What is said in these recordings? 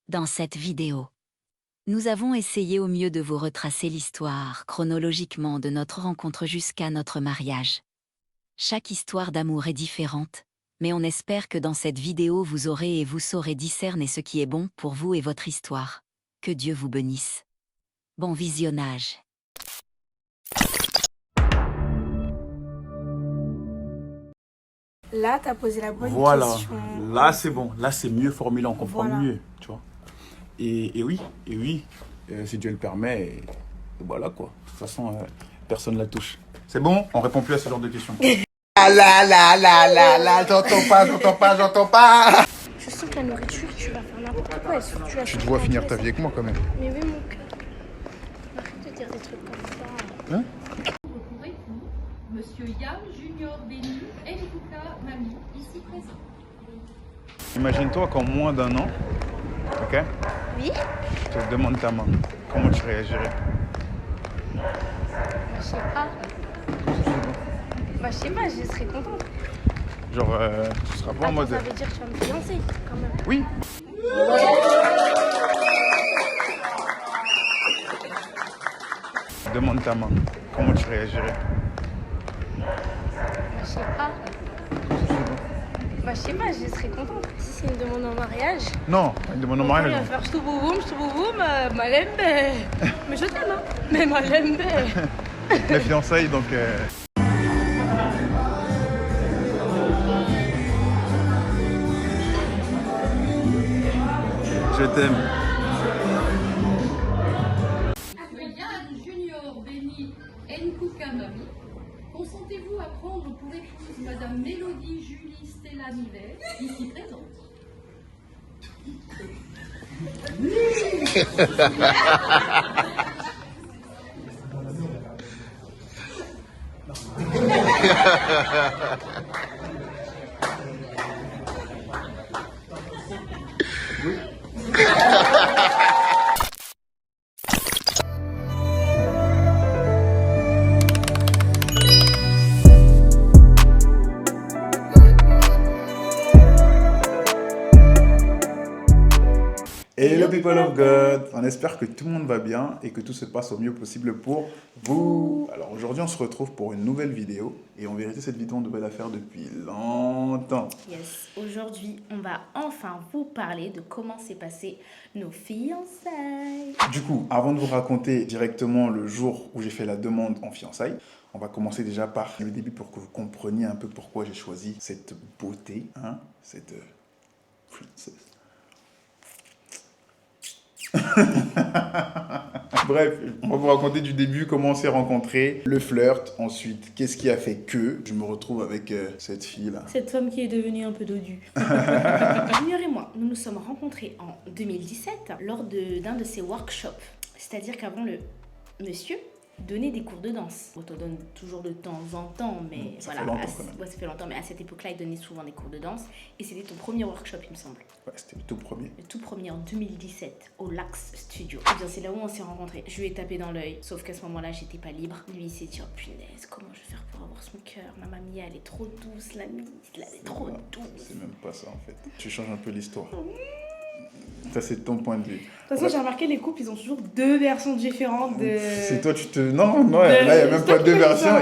Dans cette vidéo, nous avons essayé au mieux de vous retracer l'histoire chronologiquement de notre rencontre jusqu'à notre mariage. Chaque histoire d'amour est différente, mais on espère que dans cette vidéo vous aurez et vous saurez discerner ce qui est bon pour vous et votre histoire. Que Dieu vous bénisse. Bon visionnage. Là, tu as posé la bonne Voilà, question. là c'est bon, là c'est mieux formulé, on comprend Voilà. mieux, tu vois. Et oui, si Dieu le permet, et voilà quoi. De toute façon, personne ne la touche. C'est bon, on répond plus à ce genre de questions. J'entends pas. Je sens que la nourriture, tu vas faire n'importe quoi. Tu dois finir ta vie avec moi quand même. Mais oui, mon cœur. Arrête de dire des trucs comme ça. Hein? Pour époux, Monsieur Yam Junior Béni Nkuka Mami, ici présent. Imagine-toi qu'en moins d'un an, ok, Oui. je te demande ta main. Comment tu réagirais? Je sais pas. Bah, je sais pas, je serais contente. Genre, tu seras pas en Attends, mode... ça veut dire que tu vas me fiancer, quand même. Oui. Je te demande ta main. Comment tu réagirais? Bah, je sais pas. Bah, je sais pas, je serais contente. Si c'est une demande en mariage, Non, une demande en il va mariage. faire stouboum, malembe. Mais je t'aime, hein. Mais malembe. Les fiançailles, donc... Je t'aime. Monsieur Yam Junior Béni Nkuka Mami, consentez-vous à prendre pour épouse Madame Mélodie Julie Stella Nivet, ici présente? Hello people of God, on espère que tout le monde va bien et que tout se passe au mieux possible pour vous. Alors aujourd'hui on se retrouve pour une nouvelle vidéo et en vérité cette vidéo on devait la faire depuis longtemps. Yes, aujourd'hui, on va enfin vous parler de comment s'est passé nos fiançailles. Du coup, avant de vous raconter directement le jour où j'ai fait la demande en fiançailles, on va commencer déjà par le début pour que vous compreniez un peu pourquoi j'ai choisi cette beauté, hein, cette princesse. Bref, on va vous raconter du début comment on s'est rencontrés, le flirt, ensuite qu'est-ce qui a fait que je me retrouve avec cette fille-là. Cette femme qui est devenue un peu dodue. Junior et moi, nous nous sommes rencontrés en 2017 lors d'un de ces workshops. C'est-à-dire qu'avant, le monsieur donnait des cours de danse. On te donne toujours de temps en temps, mais Ça voilà. fait longtemps, quand même. Ouais, ça fait longtemps, mais à cette époque-là, il donnait souvent des cours de danse. Et c'était ton premier workshop, il me semble. Ouais, c'était le tout premier. Le tout premier en 2017 au Lax Studio. Et bien c'est là où on s'est rencontrés. Je lui ai tapé dans l'œil, sauf qu'à ce moment-là j'étais pas libre. Lui il s'est dit oh punaise, comment je vais faire pour avoir son cœur? Ma mamie elle est trop douce, la mise, elle est trop douce. C'est même pas ça en fait. Tu changes un peu l'histoire. Ça c'est ton point de vue. De toute façon, j'ai remarqué, les couples, ils ont toujours deux versions différentes de... C'est toi, tu te... Non, là, il n'y a même pas deux versions.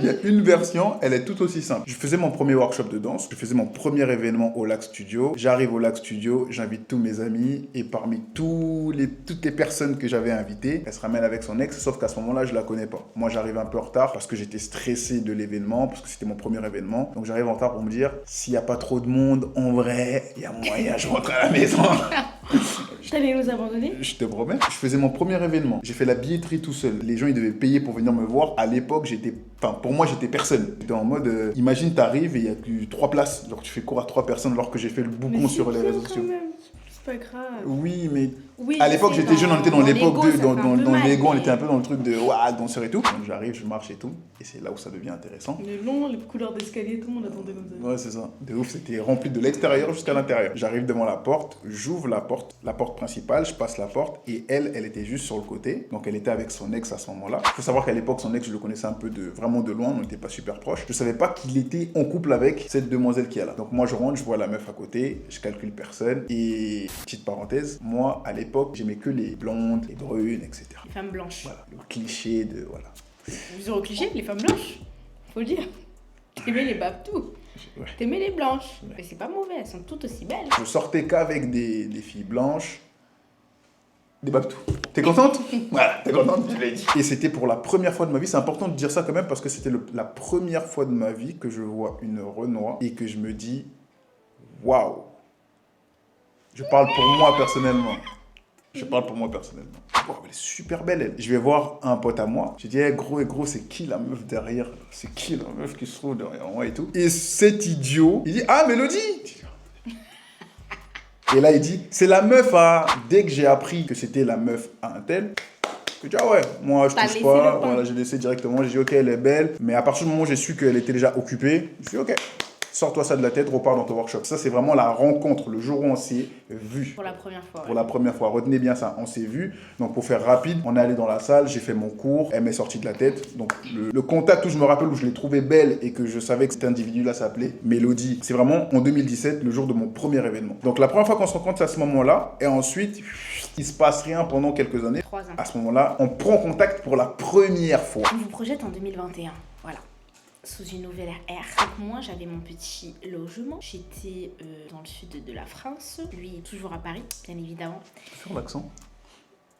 Il y a une version, elle est tout aussi simple. Je faisais mon premier workshop de danse. Je faisais mon premier événement au Lac Studio. J'arrive au Lac Studio, j'invite tous mes amis. Et parmi toutes les personnes que j'avais invitées, elle se ramène avec son ex. Sauf qu'à ce moment-là, je la connais pas. Moi, j'arrive un peu en retard parce que j'étais stressé de l'événement, parce que c'était mon premier événement. Donc, j'arrive en retard pour me dire, s'il n'y a pas trop de monde, en vrai, il y a moyen, je rentre à la maison. T'allais nous abandonner? Je te promets, je faisais mon premier événement. J'ai fait la billetterie tout seul. Les gens, ils devaient payer pour venir me voir. À l'époque, pour moi, j'étais personne. J'étais en mode, imagine, t'arrives et il y a que 3 places. Genre, tu fais cours à 3 personnes alors que j'ai fait le boucon sur les réseaux sociaux. C'est pas grave. Oui, mais Oui, à l'époque, je sais, j'étais jeune, on était dans l'époque l'ego, ça fait un dans peu mal, l'ego, on mais- était un peu dans le truc de waouh, danseur et tout. Donc j'arrive, je marche et tout. Et c'est là où ça devient intéressant. Le long, les couleurs d'escalier, tout le monde attendait comme ça. Ouais, c'est ça. De ouf, c'était rempli de l'extérieur jusqu'à l'intérieur. J'arrive devant la porte, j'ouvre la porte principale, je passe la porte et elle était juste sur le côté. Donc elle était avec son ex à ce moment-là. Il faut savoir qu'à l'époque, son ex, je le connaissais un peu vraiment de loin, on n'était pas super proches. Je savais pas qu'il était en couple avec cette demoiselle qui est là. Donc moi, je rentre, je vois la meuf à côté, je calcule personne et Petite parenthèse, moi, à l'époque, j'aimais que les blondes, les brunes, etc. Les femmes blanches. Voilà, le cliché de... Voilà. Zéro cliché, les femmes blanches. Faut le dire. T'aimais les babtous. Ouais. T'aimais les blanches. Ouais. Mais c'est pas mauvais, elles sont toutes aussi belles. Je sortais qu'avec des filles blanches, des babtous. T'es contente? Voilà, t'es contente, je l'ai dit. Et c'était pour la première fois de ma vie, c'est important de dire ça quand même parce que c'était la première fois de ma vie que je vois une Renoir et que je me dis, waouh. Je parle pour moi personnellement. Je parle pour moi personnellement. Wow, elle est super belle, elle. Je vais voir un pote à moi. Je dis, hey, gros, c'est qui la meuf derrière? C'est qui la meuf qui se trouve derrière moi et tout? Et cet idiot, il dit, ah, Mélodie! Et là, il dit, c'est la meuf à... Dès que j'ai appris que c'était la meuf à un tel, je dis, ah ouais, moi, je T'as touche laissé pas. le pain. Voilà, j'ai laissé directement. J'ai dit, ok, elle est belle. Mais à partir du moment où j'ai su qu'elle était déjà occupée, je suis ok. Sors-toi ça de la tête, repars dans ton workshop. Ça, c'est vraiment la rencontre, le jour où on s'est vu. Pour la première fois. Pour la première fois. Retenez bien ça, on s'est vu. Donc, pour faire rapide, on est allé dans la salle, j'ai fait mon cours, elle m'est sortie de la tête. Donc, le contact où je me rappelle, où je l'ai trouvée belle et que je savais que cet individu-là s'appelait Mélodie, c'est vraiment en 2017, le jour de mon premier événement. Donc, la première fois qu'on se rencontre, c'est à ce moment-là. Et ensuite, il se passe rien pendant quelques années. 3 ans. À ce moment-là, on prend contact pour la première fois. On vous projette en 2021. Voilà. Sous une nouvelle ère. Donc moi, j'avais mon petit logement. J'étais dans le sud de la France. Lui, toujours à Paris, bien évidemment. Sur l'accent.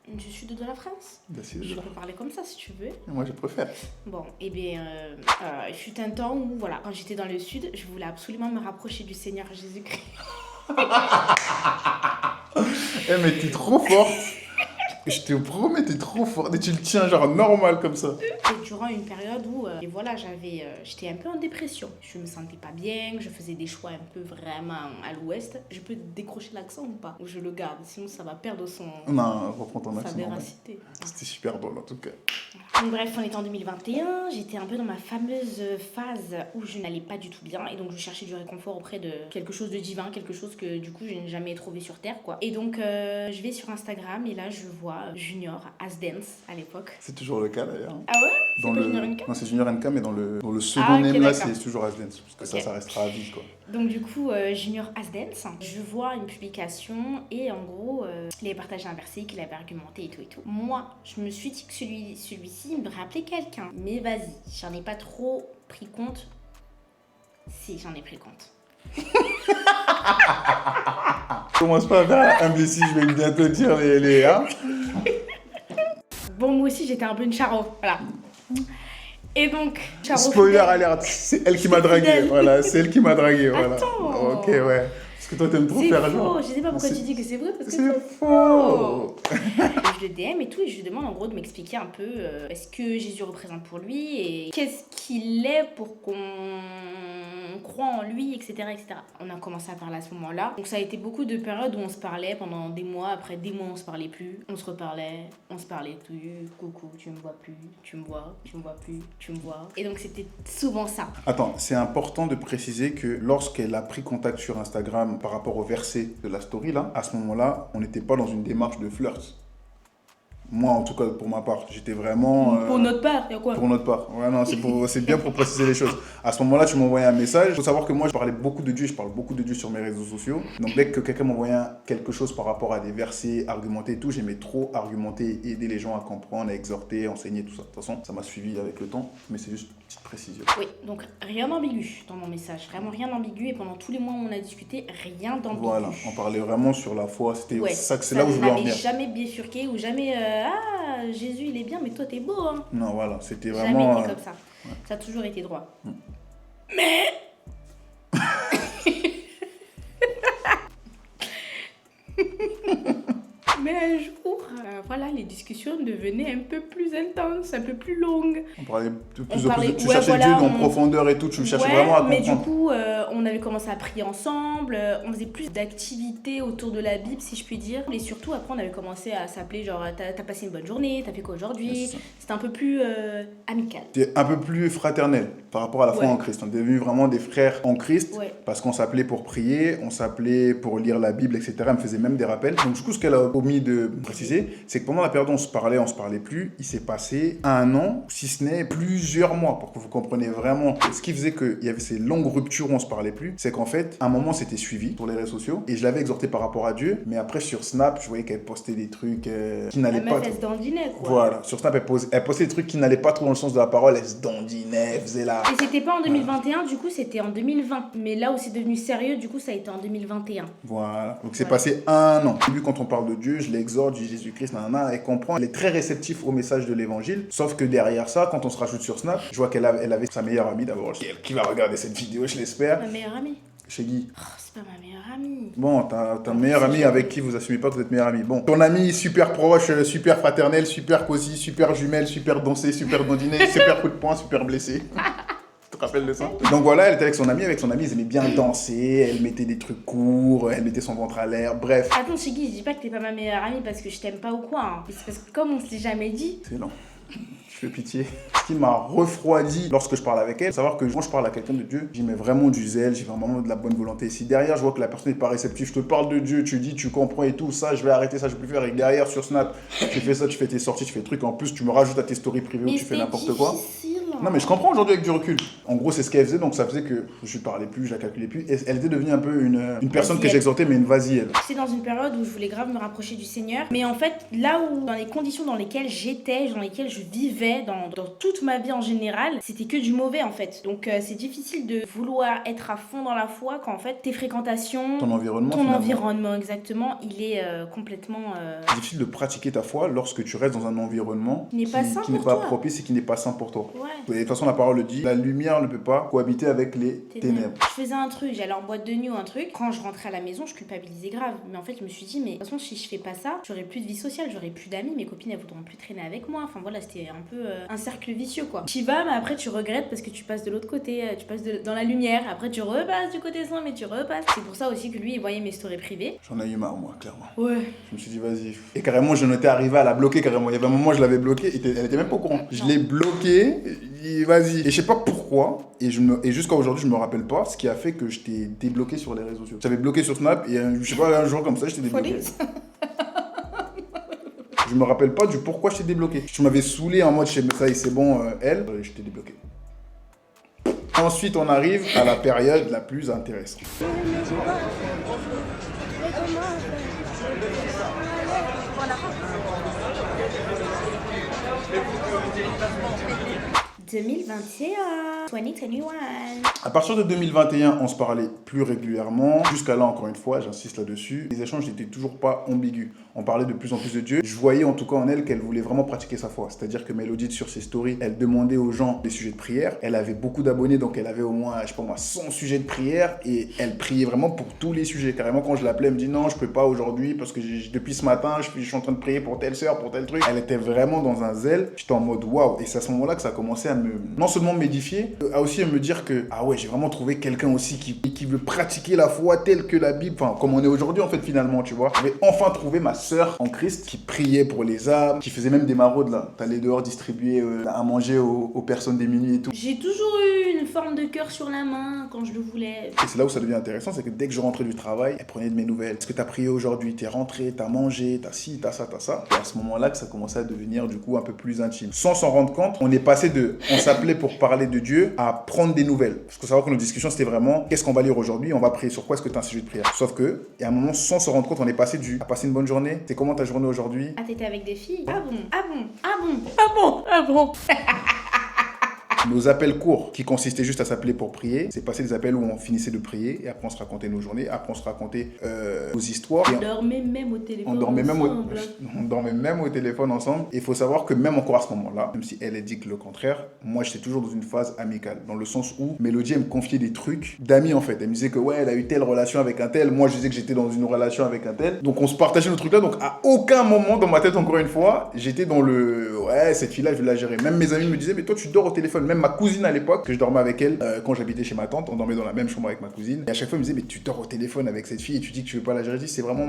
Du sud de la France. Bah, c'est- Je peux parler comme ça si tu veux. Moi, je préfère. Bon, et bien, il fut un temps où, voilà, quand j'étais dans le sud, je voulais absolument me rapprocher du Seigneur Jésus-Christ. Eh, mais t'es trop forte. Je te promets, t'es trop forte. Et tu le tiens genre normal comme ça. Et durant une période où, et voilà, j'étais un peu en dépression. Je me sentais pas bien, je faisais des choix un peu vraiment à l'ouest. Je peux décrocher l'accent ou pas? Ou je le garde, sinon ça va perdre Non, reprends ton sa accent normal. véracité. C'était super drôle en tout cas. Donc bref, on était en 2021, j'étais un peu dans ma fameuse phase où je n'allais pas du tout bien et donc je cherchais du réconfort auprès de quelque chose de divin, quelque chose que du coup je n'ai jamais trouvé sur terre quoi. Et donc je vais sur Instagram et là je vois Junior Asdance à l'époque. C'est toujours le cas d'ailleurs. Ah ouais? C'est Dans pas le... Junior NK? Non, c'est Junior NK, mais dans le second Ah, ok, name là, d'accord. c'est toujours Asdance. Parce que Ok. ça restera à vie quoi. Donc du coup, Junior Asdance, je vois une publication et en gros, il avait partagé un verset qu'il avait argumenté et tout et tout. Moi, je me suis dit que celui-ci me rappelait quelqu'un. Mais vas-y, j'en ai pas trop pris compte. Si, j'en ai pris compte. Commence pas à faire imbécile, je vais bientôt dire les hein. Bon, moi aussi, j'étais un peu une charo, voilà. Et donc, charo Spoiler fidèle. alerte, c'est elle qui m'a dragué. Fidèle. Voilà, c'est elle qui m'a dragué. Voilà. Attends. Ok, ouais. Parce que toi, t'aimes trop C'est faire faux, genre. je sais pas pourquoi C'est- tu dis que c'est vrai, parce que C'est faux. Et je le DM et tout, et je lui demande en gros de m'expliquer un peu est-ce que Jésus représente pour lui et qu'est-ce qu'il est pour qu'on croit en lui, etc., etc. On a commencé à parler à ce moment-là. Donc ça a été beaucoup de périodes où on se parlait pendant des mois. Après des mois, on se parlait plus. On se parlait tout. Coucou, tu me vois plus. Tu me vois plus. Tu me vois. Et donc c'était souvent ça. Attends, c'est important de préciser que lorsqu'elle a pris contact sur Instagram par rapport au verset de la story, là, à ce moment-là, on n'était pas dans une démarche de flirt. Moi, en tout cas, pour ma part, j'étais vraiment... Pour notre part, il y a quoi? Pour notre part. Ouais, non, c'est bien pour préciser les choses. À ce moment-là, tu m'envoyais un message. Il faut savoir que moi, je parlais beaucoup de Dieu, je parle beaucoup de Dieu sur mes réseaux sociaux. Donc, dès que quelqu'un m'envoyait quelque chose par rapport à des versets, argumenter et tout, j'aimais trop argumenter, aider les gens à comprendre, à exhorter, enseigner, tout ça. De toute façon, ça m'a suivi avec le temps, mais c'est juste une petite précision. Oui, donc rien d'ambigu dans mon message. Vraiment rien d'ambigu. Et pendant tous les mois où on a discuté, rien d'ambigu. Voilà, on parlait vraiment sur la foi. C'était Ouais, ça, c'est là où je voulais en n'avait venir. jamais bifurqué ou jamais ah Jésus il est bien mais toi t'es beau hein. Non, voilà, c'était Jamais vraiment... été comme ça. Ça a toujours été droit. Mais un jour, voilà, les discussions devenaient un peu plus intenses, un peu plus longues. On parlait de plus On en parlait- plus. Tu ouais, cherchais voilà, Dieu en on- profondeur et tout. Tu me cherchais Ouais, vraiment à mais du comprendre. coup, on avait commencé à prier ensemble, on faisait plus d'activités autour de la Bible, si je puis dire. Et surtout, après, on avait commencé à s'appeler genre, t'as passé une bonne journée, t'as fait quoi aujourd'hui? C'est ça. C'était un peu plus amical. C'était un peu plus fraternel par rapport à la foi Ouais. en Christ. On est devenus vraiment des frères en Christ Ouais. parce qu'on s'appelait pour prier, on s'appelait pour lire la Bible, etc. Elle me faisait même des rappels. Donc du coup, ce qu'elle a omis omis de préciser, c'est que pendant la période où on se parlait plus, il s'est passé 1 an, si ce n'est plusieurs mois, pour que vous compreniez vraiment. Ce qui faisait qu'il y avait ces longues ruptures où on se parlait plus, c'est qu'en fait, à un moment, c'était suivi sur les réseaux sociaux, et je l'avais exhorté par rapport à Dieu, mais après, sur Snap, je voyais qu'elle postait des trucs qui n'allaient pas... La meuf, elle se dandinait, quoi. Voilà, sur Snap, elle postait des trucs qui n'allaient pas trop dans le sens de la parole, elle se dandinait, elle faisait la... Et c'était pas en 2021, du coup, c'était en 2020. Mais là où c'est devenu sérieux, du coup, ça a été en 2021. Voilà, donc c'est passé 1 an. Au début, quand on parle de Dieu, je l'exhorte, je dis Jésus-Christ, nanana, elle comprend, elle est très réceptive au message de l'évangile, sauf que derrière ça, quand on se rajoute sur Snap, je vois qu'elle avait sa meilleure amie d'abord, qui va regarder cette vidéo, je l'espère. Ma meilleure amie. Chez Guy. Oh, c'est pas ma meilleure amie. Bon, t'as meilleure amie avec qui vous assumez pas que vous êtes meilleure amie. Bon, ton ami super proche, super fraternel, super cosy, super jumelle, super dansé, super dandiné, super coup de poing, super blessé. Tu te rappelles de ça? Donc voilà, elle était avec son amie, ils aimaient bien danser, elle mettait des trucs courts, elle mettait son ventre à l'air, bref. Attends, Guy, je dis pas que t'es pas ma meilleure amie parce que je t'aime pas ou quoi. Hein. C'est parce que comme on se l'est jamais dit. C'est lent. Je fais pitié. Ce qui m'a refroidi lorsque je parle avec elle, c'est savoir que quand je parle à quelqu'un de Dieu, j'y mets vraiment du zèle, j'y mets vraiment de la bonne volonté. Si derrière je vois que la personne n'est pas réceptive, je te parle de Dieu, tu dis, tu comprends et tout, ça je vais arrêter, ça je peux plus faire. Et derrière sur Snap, tu fais ça, tu fais tes sorties, tu fais des trucs, en plus tu me rajoutes à tes stories privées où tu fais n'importe quoi. Non mais je comprends aujourd'hui avec du recul. En gros c'est ce qu'elle faisait, donc ça faisait que je lui parlais plus, je la calculais plus. Et elle était devenue un peu une personne que j'exhortais, mais une vas-y. C'est dans une période où je voulais grave me rapprocher du Seigneur. Mais en fait, là où, dans les conditions dans lesquelles j'étais, dans lesquelles je vivais, dans toute ma vie en général, c'était que du mauvais en fait. Donc c'est difficile de vouloir être à fond dans la foi quand en fait tes fréquentations, ton environnement exactement, il est complètement... C'est difficile de pratiquer ta foi lorsque tu restes dans un environnement qui n'est pas sain qui n'est pas propice et qui n'est pas sain pour toi. Ouais. De toute façon, la parole le dit, la lumière ne peut pas cohabiter avec les ténèbres. Je faisais un truc, j'allais en boîte de nuit ou un truc. Quand je rentrais à la maison, je culpabilisais grave. Mais en fait, je me suis dit, mais de toute façon, si je fais pas ça, j'aurai plus de vie sociale, j'aurai plus d'amis, mes copines, elles voudront plus traîner avec moi. Enfin voilà, c'était un peu un cercle vicieux quoi. Tu vas, mais après, tu regrettes parce que tu passes de l'autre côté, tu passes dans la lumière. Après, tu repasses du côté sombre, mais tu repasses. C'est pour ça aussi que lui, il voyait mes stories privées. J'en ai eu marre, moi, clairement. Ouais. Je me suis dit, vas-y. Et carrément, je n'étais arrivé à la bloquer carrément. Il y avait un moment, je l'avais bloquée, elle était même pas au courant. Je l'ai bloquée, vas-y. Et je sais pas pourquoi, et jusqu'à aujourd'hui, je me rappelle pas ce qui a fait que je t'ai débloqué sur les réseaux sociaux. J'avais bloqué sur Snap, et je sais pas, un jour comme ça, je t'ai débloqué. Je me rappelle pas du pourquoi je t'ai débloqué. Tu m'avais saoulé en mode, ça y est, c'est bon, je t'ai débloqué. Ensuite, on arrive à la période la plus intéressante. « 2021. À partir de 2021, on se parlait plus régulièrement. Jusqu'à là, encore une fois, j'insiste là-dessus. Les échanges n'étaient toujours pas ambigus. On parlait de plus en plus de Dieu. Je voyais en tout cas en elle qu'elle voulait vraiment pratiquer sa foi. C'est-à-dire que Mélodie, sur ses stories, elle demandait aux gens des sujets de prière. Elle avait beaucoup d'abonnés, donc elle avait au moins, je sais pas moi, 100 sujets de prière. Et elle priait vraiment pour tous les sujets. Carrément, quand je l'appelais, elle me dit non, je peux pas aujourd'hui parce que depuis ce matin, je suis en train de prier pour telle sœur, pour tel truc. Elle était vraiment dans un zèle. J'étais en mode waouh. Et c'est à ce moment-là que ça a commencé à non seulement m'édifier, à aussi me dire que ah ouais, j'ai vraiment trouvé quelqu'un aussi qui veut pratiquer la foi telle que la Bible, enfin comme on est aujourd'hui en fait finalement, tu vois. J'avais enfin trouvé ma sœur en Christ qui priait pour les âmes, qui faisait même des maraudes là. T'allais dehors distribuer à manger aux personnes démunies et tout. J'ai toujours eu une forme de cœur sur la main quand je le voulais. Et c'est là où ça devient intéressant, c'est que dès que je rentrais du travail, elle prenait de mes nouvelles. Est-ce que t'as prié aujourd'hui? T'es rentré, t'as mangé, t'as ci, t'as ça, t'as ça. Et à ce moment-là que ça commençait à devenir du coup un peu plus intime. Sans s'en rendre compte, on est passé on s'appelait pour parler de Dieu à prendre des nouvelles. Parce qu'il faut savoir que nos discussions c'était vraiment qu'est-ce qu'on va lire aujourd'hui, on va prier sur quoi, est-ce que t'as un sujet de prière. Sauf que, et à un moment sans se rendre compte, on est passé à passer une bonne journée. C'est comment ta journée aujourd'hui? Ah, t'étais avec des filles? Ah bon? Ah bon? Ah bon? Ah bon? Ah bon? Nos appels courts, qui consistaient juste à s'appeler pour prier, c'est passé des appels où on finissait de prier et après on se racontait nos journées, après on se racontait nos histoires. On dormait même au téléphone on dormait même au téléphone ensemble. Et il faut savoir que même encore à ce moment-là, même si elle dit que le contraire, moi j'étais toujours dans une phase amicale, dans le sens où Mélodie elle me confiait des trucs d'amis en fait. Elle me disait que ouais, elle a eu telle relation avec un tel, moi je disais que j'étais dans une relation avec un tel. Donc on se partageait nos trucs là, donc à aucun moment dans ma tête, encore une fois, j'étais dans le ouais, cette fille-là je vais la gérer. Même mes amis me disaient mais toi tu dors au téléphone. Même ma cousine à l'époque, que je dormais avec elle, quand j'habitais chez ma tante, on dormait dans la même chambre avec ma cousine. Et à chaque fois, elle me disait, mais tu dors au téléphone avec cette fille et tu dis que tu veux pas la gérer. Je dis, c'est vraiment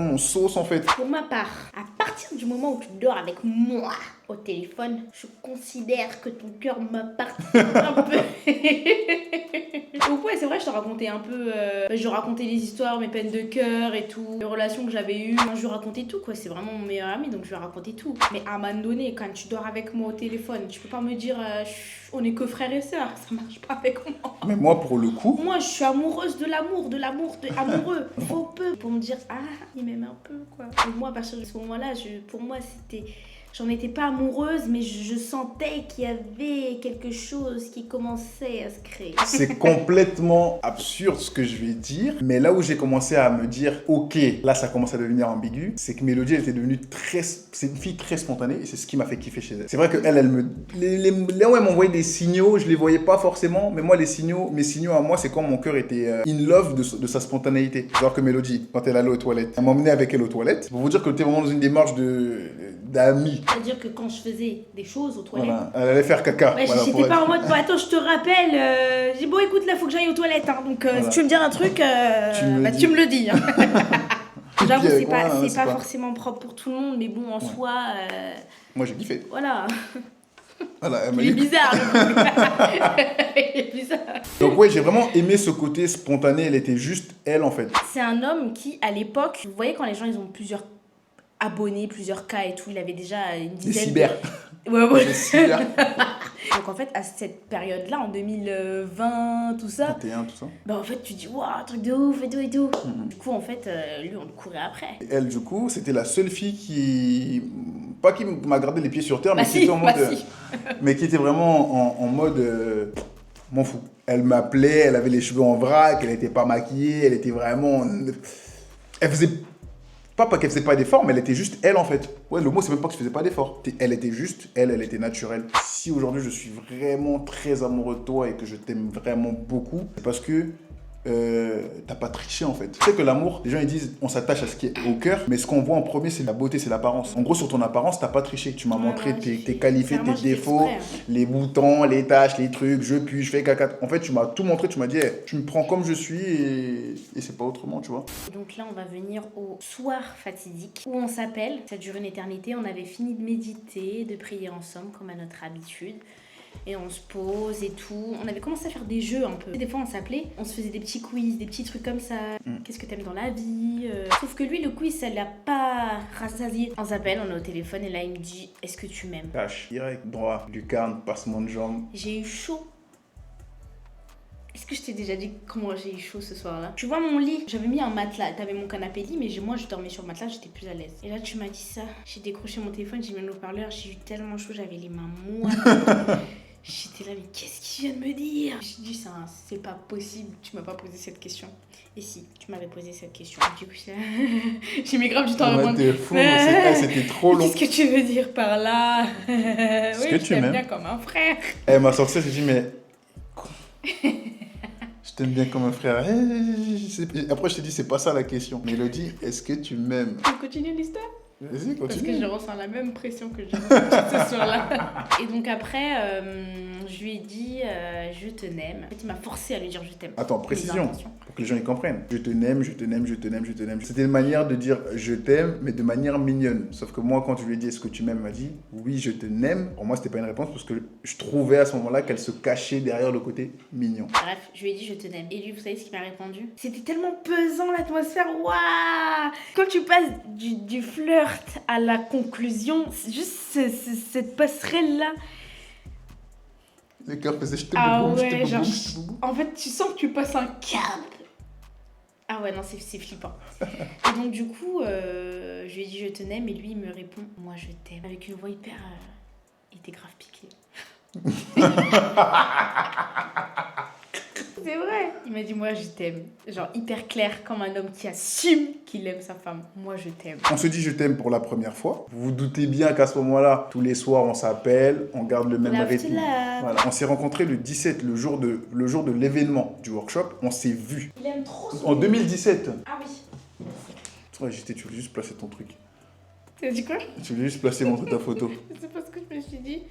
mon sauce en fait. Pour ma part, à partir du moment où tu dors avec moi, au téléphone, je considère que ton cœur m'appartient un peu. Donc ouais, c'est vrai, je te racontais un peu, je racontais les histoires, mes peines de cœur et tout, les relations que j'avais eues. Moi, je lui racontais tout, quoi. C'est vraiment mon meilleur ami, donc je lui racontais tout. Mais à un moment donné, quand tu dors avec moi au téléphone, tu peux pas me dire, on est que frères et sœurs, ça marche pas avec moi. Mais moi, pour le coup, Moi, je suis amoureuse de l'amour, amoureux. Faut peu pour me dire, ah, il m'aime un peu, quoi. Et moi, à partir de ce moment-là, pour moi, c'était... J'en étais pas amoureuse, mais je sentais qu'il y avait quelque chose qui commençait à se créer. c'est complètement absurde ce que je vais dire, mais là où j'ai commencé à me dire, ok, là ça commence à devenir ambigu, c'est que Mélodie, elle était devenue c'est une fille très spontanée, et c'est ce qui m'a fait kiffer chez elle. C'est vrai qu'elle, là où elle m'envoyait des signaux, je les voyais pas forcément, mais moi, mes signaux à moi, c'est quand mon cœur était in love de sa spontanéité. Genre que Mélodie, quand elle allait aux toilettes, elle m'emmenait avec elle aux toilettes, pour vous dire que t'es vraiment dans une démarche d'amis. C'est-à-dire que quand je faisais des choses aux toilettes, Voilà. Elle allait faire caca. ouais, Voilà, j'étais pas en mode, bon, attends, je te rappelle, j'ai dit, bon, écoute, là, faut que j'aille aux toilettes, hein, donc Voilà. si tu veux me dire un truc, tu me le dis. Hein. J'avoue, Puis, c'est pas, ouais, c'est pas forcément propre pour tout le monde, mais bon, en soi, Moi, j'ai kiffé. voilà. Voilà, elle m'a Il est dit- bizarre, le truc. Il est bizarre. Donc ouais, j'ai vraiment aimé ce côté spontané, elle était juste elle en fait. C'est un homme qui, à l'époque, vous voyez quand les gens ils ont plusieurs abonnés, plusieurs cas et tout, il avait déjà une Des dizaine cyber. Ouais. Des cyber. Donc en fait, à cette période-là, en 2020, tout ça, 21, tout ça. bah en fait, tu dis, waouh, truc de ouf et tout et tout. Mhm. Du coup, en fait, lui, on le courait après. Et elle, du coup, c'était la seule fille qui... Pas qui m'a gardé les pieds sur terre, mais Bah qui si, était en mode... bah si. mais qui était vraiment en mode... m'en fous. Elle m'appelait, elle avait les cheveux en vrac, elle était pas maquillée, elle était vraiment... Elle faisait... Pas qu'elle faisait pas d'efforts, mais elle était juste elle en fait. Ouais, le mot c'est même pas que je faisais pas d'efforts. Elle était juste elle était naturelle. Si aujourd'hui je suis vraiment très amoureux de toi et que je t'aime vraiment beaucoup, c'est parce que t'as pas triché en fait. Tu sais que l'amour, les gens ils disent on s'attache à ce qui est au cœur, mais ce qu'on voit en premier c'est la beauté, c'est l'apparence. En gros sur ton apparence t'as pas triché, tu m'as montré tes qualités, tes défauts, les boutons, les taches, les trucs, je pue, je fais caca. En fait tu m'as tout montré, tu m'as dit hey, tu me prends comme je suis et c'est pas autrement, tu vois. Donc là, on va venir au soir fatidique où on s'appelle. Ça dure une éternité. On avait fini de méditer, de prier ensemble comme à notre habitude. Et on se pose et tout. On avait commencé à faire des jeux un peu. Des fois, on s'appelait, on se faisait des petits quiz, des petits trucs comme ça. Qu'est-ce que t'aimes dans la vie Sauf que lui, le quiz, ça l'a pas rassasié. On s'appelle, on est au téléphone et là, il me dit, est-ce que tu m'aimes? Tâche, direct, droit, lucarne, passement de jambes. J'ai eu chaud. Est-ce que je t'ai déjà dit comment j'ai eu chaud ce soir-là? Tu vois mon lit, j'avais mis un matelas, t'avais mon canapé lit, mais moi je dormais sur le matelas, j'étais plus à l'aise. Et là tu m'as dit ça, j'ai décroché mon téléphone, j'ai mis le haut-parleur, j'ai eu tellement chaud, j'avais les mains moites. J'étais là, mais qu'est-ce qu'il vient de me dire? J'ai dit ça, c'est pas possible, tu m'as pas posé cette question. Et si, tu m'avais posé cette question. Du coup, j'ai mis grave du temps à répondre. T'es fou, c'était trop long. Qu'est-ce que tu veux dire par là? Est-ce que je tu t'aime m'aimes bien comme un frère. Elle m'a sorti ça, j'ai dit mais... Je t'aime bien comme un frère. Après, je t'ai dit, c'est pas ça la question. Mélodie, est-ce que tu m'aimes? On continue l'histoire? Vas-y, Parce continue. que je ressens la même pression que j'ai ressentie ce soir-là. Et donc après, je lui ai dit je te n'aime. En fait, il m'a forcé à lui dire je t'aime. Attends, Mes précision, intentions. pour que les gens y comprennent. Je te n'aime, je te n'aime, je te n'aime, je te n'aime. C'était une manière de dire je t'aime, mais de manière mignonne. Sauf que moi, quand je lui ai dit est-ce que tu m'aimes, elle m'a dit oui, je te n'aime. Pour moi, c'était pas une réponse parce que je trouvais à ce moment-là qu'elle se cachait derrière le côté mignon. Bref, je lui ai dit je te n'aime. Et lui, vous savez ce qu'il m'a répondu? C'était tellement pesant l'atmosphère. Waouh! Quand tu passes du flirt à la conclusion, c'est juste cette passerelle-là. Le cœur faisait je te Ah boum, je ouais, te boum, genre, je te boum. en fait, tu sens que tu passes un cap. Ah ouais, non, c'est flippant. Et donc, du coup, je lui ai dit je te n'aime et lui, il me répond moi je t'aime. Avec une voix hyper. Il était grave piqué. C'est vrai. Il m'a dit moi je t'aime. Genre hyper clair, comme un homme qui assume qu'il aime sa femme. Moi je t'aime. On se dit je t'aime pour la première fois. Vous vous doutez bien qu'à ce moment-là, tous les soirs, on s'appelle, on garde le même Love to rythme. love. Voilà. On s'est rencontrés le 17, le jour de l'événement du workshop. On s'est vus. Il aime trop son. En 2017. Ah oui. Ouais, tu voulais juste placer ton truc. Tu as dit quoi? Tu voulais juste placer, montrer ta photo. C'est parce que je me suis dit,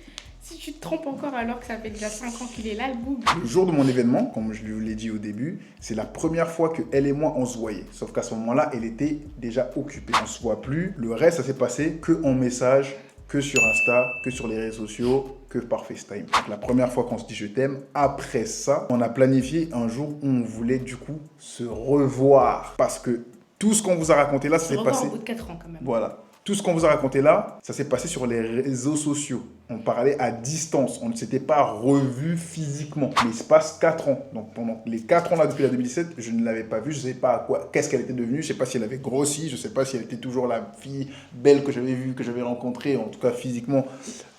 si tu te trompes encore alors que ça fait déjà 5 ans qu'il est là, le boum. Le jour de mon événement, comme je lui l'ai dit au début, c'est la première fois que elle et moi on se voyait. Sauf qu'à ce moment-là, elle était déjà occupée. On se voit plus. Le reste, ça s'est passé que en message, que sur Insta, que sur les réseaux sociaux, que par FaceTime. Donc, la première fois qu'on se dit je t'aime, après ça, on a planifié un jour où on voulait du coup se revoir. Parce que tout ce qu'on vous a raconté là, ça s'est passé... au bout de 4 ans quand même. Voilà. Tout ce qu'on vous a raconté là, ça s'est passé sur les réseaux sociaux. On parlait à distance. On ne s'était pas revus physiquement. Mais il se passe 4 ans. Donc pendant les 4 ans là, depuis la 2017, je ne l'avais pas vue. Je ne sais pas à quoi, qu'est-ce qu'elle était devenue. Je ne sais pas si elle avait grossi. Je ne sais pas si elle était toujours la fille belle que j'avais vue, que j'avais rencontrée, en tout cas physiquement,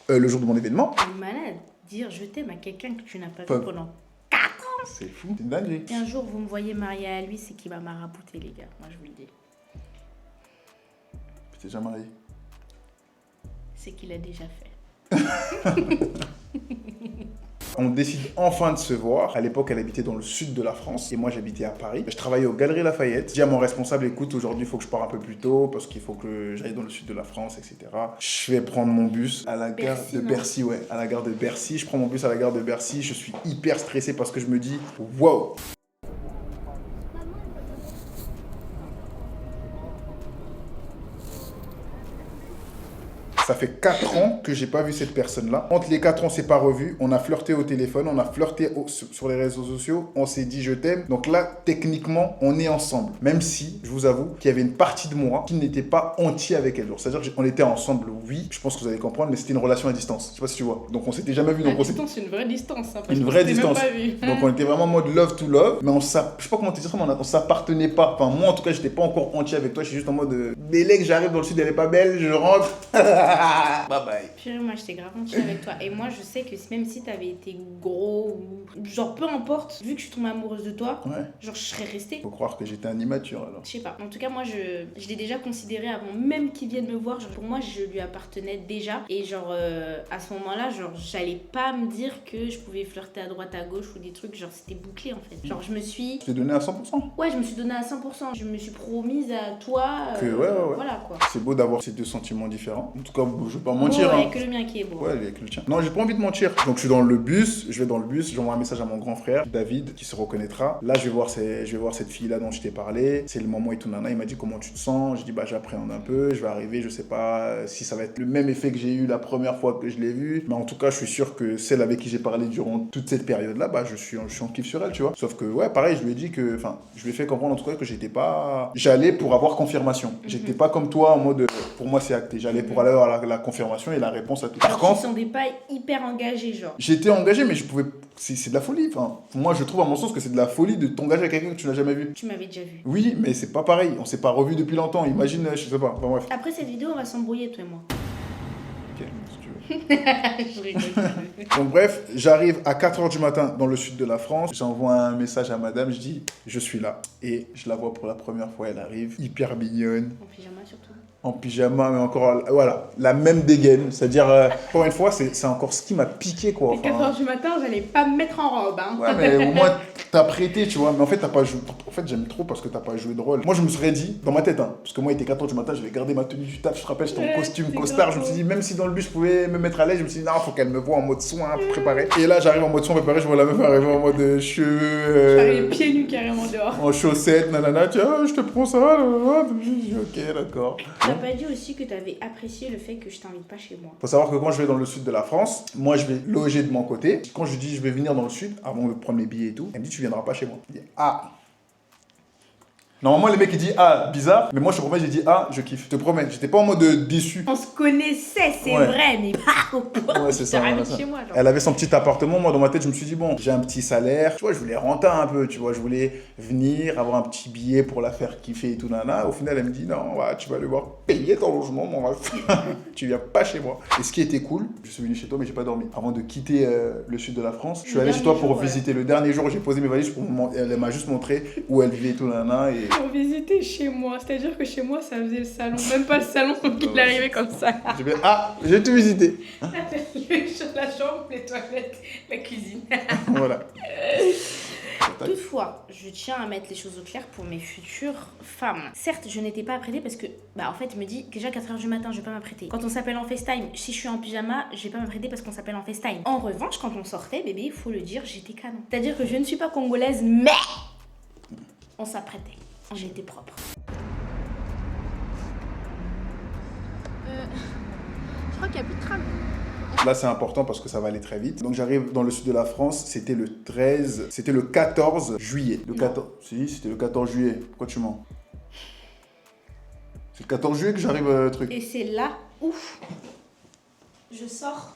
le jour de mon événement. C'est malade. Dire je t'aime à quelqu'un que tu n'as pas vu pendant 4 ans. C'est fou. C'est une dinguerie. Si un jour vous me voyez mariée à lui, c'est qu'il va marabouter, les gars. Moi, je vous le dis. T'es déjà marié? C'est qu'il a déjà fait. On décide enfin de se voir. À l'époque, elle habitait dans le sud de la France et moi, j'habitais à Paris. Je travaillais aux Galeries Lafayette. Je dis à mon responsable, écoute, aujourd'hui, il faut que je parte un peu plus tôt parce qu'il faut que j'aille dans le sud de la France, etc. Je vais prendre mon bus à la gare de Bercy, ouais, à la gare de Bercy. Je prends mon bus à la gare de Bercy. Je suis hyper stressé parce que je me dis, wow! Ça fait 4 ans que j'ai pas vu cette personne-là. Entre les 4 ans, on s'est pas revu. On a flirté au téléphone, on a flirté sur les réseaux sociaux. On s'est dit je t'aime. Donc là, techniquement, on est ensemble. Même si, je vous avoue, qu'il y avait une partie de moi qui n'était pas entier avec elle. C'est-à-dire qu'on était ensemble, oui. Je pense que vous allez comprendre, mais c'était une relation à distance. Je sais pas si tu vois. Donc on s'était jamais vu. La distance, c'est une vraie distance. Hein, une vraie distance. Donc on était vraiment en mode love to love. Mais je sais pas comment te dire ça, mais on s'appartenait pas. Enfin, moi en tout cas, j'étais pas encore entier avec toi. Je suis juste en mode délai, j'arrive dans le sud, elle est pas belle, je rentre. Bye bye. Purée, moi j'étais grave entier avec toi. Et moi je sais que même si t'avais été gros ou genre peu importe, vu que je suis tombée amoureuse de toi, Ouais. genre je serais restée. Faut croire que j'étais un immature alors. Je sais pas. En tout cas, moi je l'ai déjà considéré avant même qu'il vienne me voir. Genre, pour moi, je lui appartenais déjà. Et genre à ce moment-là, genre j'allais pas me dire que je pouvais flirter à droite à gauche ou des trucs. Genre c'était bouclé en fait. Genre je me suis. Je t'ai donné à 100%. Ouais, je me suis donnée à 100%. Je me suis promise à toi. Que ouais. Voilà quoi. C'est beau d'avoir ces deux sentiments différents. En tout cas, je vais pas mentir. Ouais, Hein. que le mien qui est beau. Ouais, avec le tien. Non, j'ai pas envie de mentir. Donc je suis dans le bus, je vais dans le bus, j'envoie un message à mon grand frère, David, qui se reconnaîtra. Là, je vais voir cette fille-là dont je t'ai parlé. C'est le moment et tout, nana. Il m'a dit comment tu te sens. Je dis bah j'appréhende un peu. Je vais arriver, je sais pas si ça va être le même effet que j'ai eu la première fois que je l'ai vue. Mais en tout cas, je suis sûr que celle avec qui j'ai parlé durant toute cette période-là, bah je suis en kiff sur elle, tu vois. Sauf que ouais, pareil, je lui ai dit que, enfin, je lui ai fait comprendre en tout cas que j'allais pour avoir confirmation. J'étais pas comme toi en mode pour moi c'est acté. J'allais pour aller avoir la confirmation et la réponse à tout. Par contre, tu te sentais pas hyper engagé, genre. j'étais engagé, mais je pouvais. C'est de la folie. Enfin, moi, je trouve à mon sens que c'est de la folie de t'engager avec quelqu'un que tu n'as jamais vu. Tu m'avais déjà vu. Oui, mais c'est pas pareil. On s'est pas revu depuis longtemps. Imagine, je sais pas. Enfin, bref. Après cette vidéo, on va s'embrouiller, toi et moi. Ok, si tu veux. Je rigole. Donc, bref, j'arrive à 4h du matin dans le sud de la France. J'envoie un message à madame. Je dis, je suis là. Et je la vois pour la première fois. Elle arrive, hyper mignonne. En pyjama surtout. En pyjama, mais encore, voilà, la même dégaine. C'est-à-dire, encore une fois, c'est encore ce qui m'a piqué, quoi. À 4h du matin, j'allais pas me mettre en robe, hein. Ouais, mais au moins, t'as prêté, tu vois. Mais en fait, t'as pas joué. En fait, j'aime trop parce que t'as pas joué de rôle. Moi, je me serais dit, dans ma tête, hein, parce que moi, il était 4h du matin, j'avais gardé ma tenue du taf. Je te rappelle, j'étais en costume, costard. Je me suis dit, même si dans le bus, je pouvais me mettre à l'aise, je me suis dit, non, faut qu'elle me voie en mode soin préparé. Et là, j'arrive en mode soin préparé, je vois la meuf arriver en mode cheveux. J'arrive pieds nus carrément dehors. En chaussettes, nanana, tiens, je te prends ça. Nanana. Je dis, ok, d'accord. T'as pas dit aussi que t'avais apprécié le fait que je t'invite pas chez moi. Faut savoir que quand je vais dans le sud de la France, moi je vais loger de mon côté. Quand je lui dis je vais venir dans le sud, avant de prendre les billets et tout, elle me dit tu viendras pas chez moi. Je dis ah. Normalement les mecs ils disent ah bizarre, mais moi je te promets j'ai dit ah je kiffe. Je te promets, j'étais pas en mode déçu. On se connaissait, c'est Ouais. vrai, mais pas au point. Ouais, c'est ça, T'invites voilà, ça. chez moi, genre. Elle avait son petit appartement, moi dans ma tête je me suis dit bon j'ai un petit salaire, tu vois je voulais renter un peu, tu vois je voulais venir avoir un petit billet pour la faire kiffer et tout nana. Au final elle me dit non ouais, tu vas devoir payer ton logement mon ref. Tu viens pas chez moi. Et ce qui était cool, je suis venu chez toi mais j'ai pas dormi. Avant de quitter le sud de la France, je suis allé chez toi pour visiter le dernier jour, j'ai posé mes valises elle m'a juste montré où elle vivait et tout nana et Pour visiter chez moi, c'est-à-dire que chez moi ça faisait le salon, même pas le salon, donc il arrivait comme ça. j'ai fait ah j'ai tout visité. La chambre, les toilettes, la cuisine. Voilà. Toutefois, je tiens à mettre les choses au clair pour mes futures femmes. Certes, je n'étais pas apprêtée parce que, en fait, je me dis, déjà 4h du matin, je vais pas m'apprêter. Quand on s'appelle en FaceTime, si je suis en pyjama, je vais pas m'apprêter parce qu'on s'appelle en FaceTime. En revanche, quand on sortait, bébé, il faut le dire, j'étais canon. C'est-à-dire que je ne suis pas congolaise, mais on s'apprêtait. J'étais propre. Je crois capitale. Là, c'est important parce que ça va aller très vite. Donc, j'arrive dans le sud de la France. C'était le 14 juillet. Le 14... Si, c'était le 14 juillet. Pourquoi tu mens? C'est le 14 juillet que j'arrive truc. Et c'est là où je sors.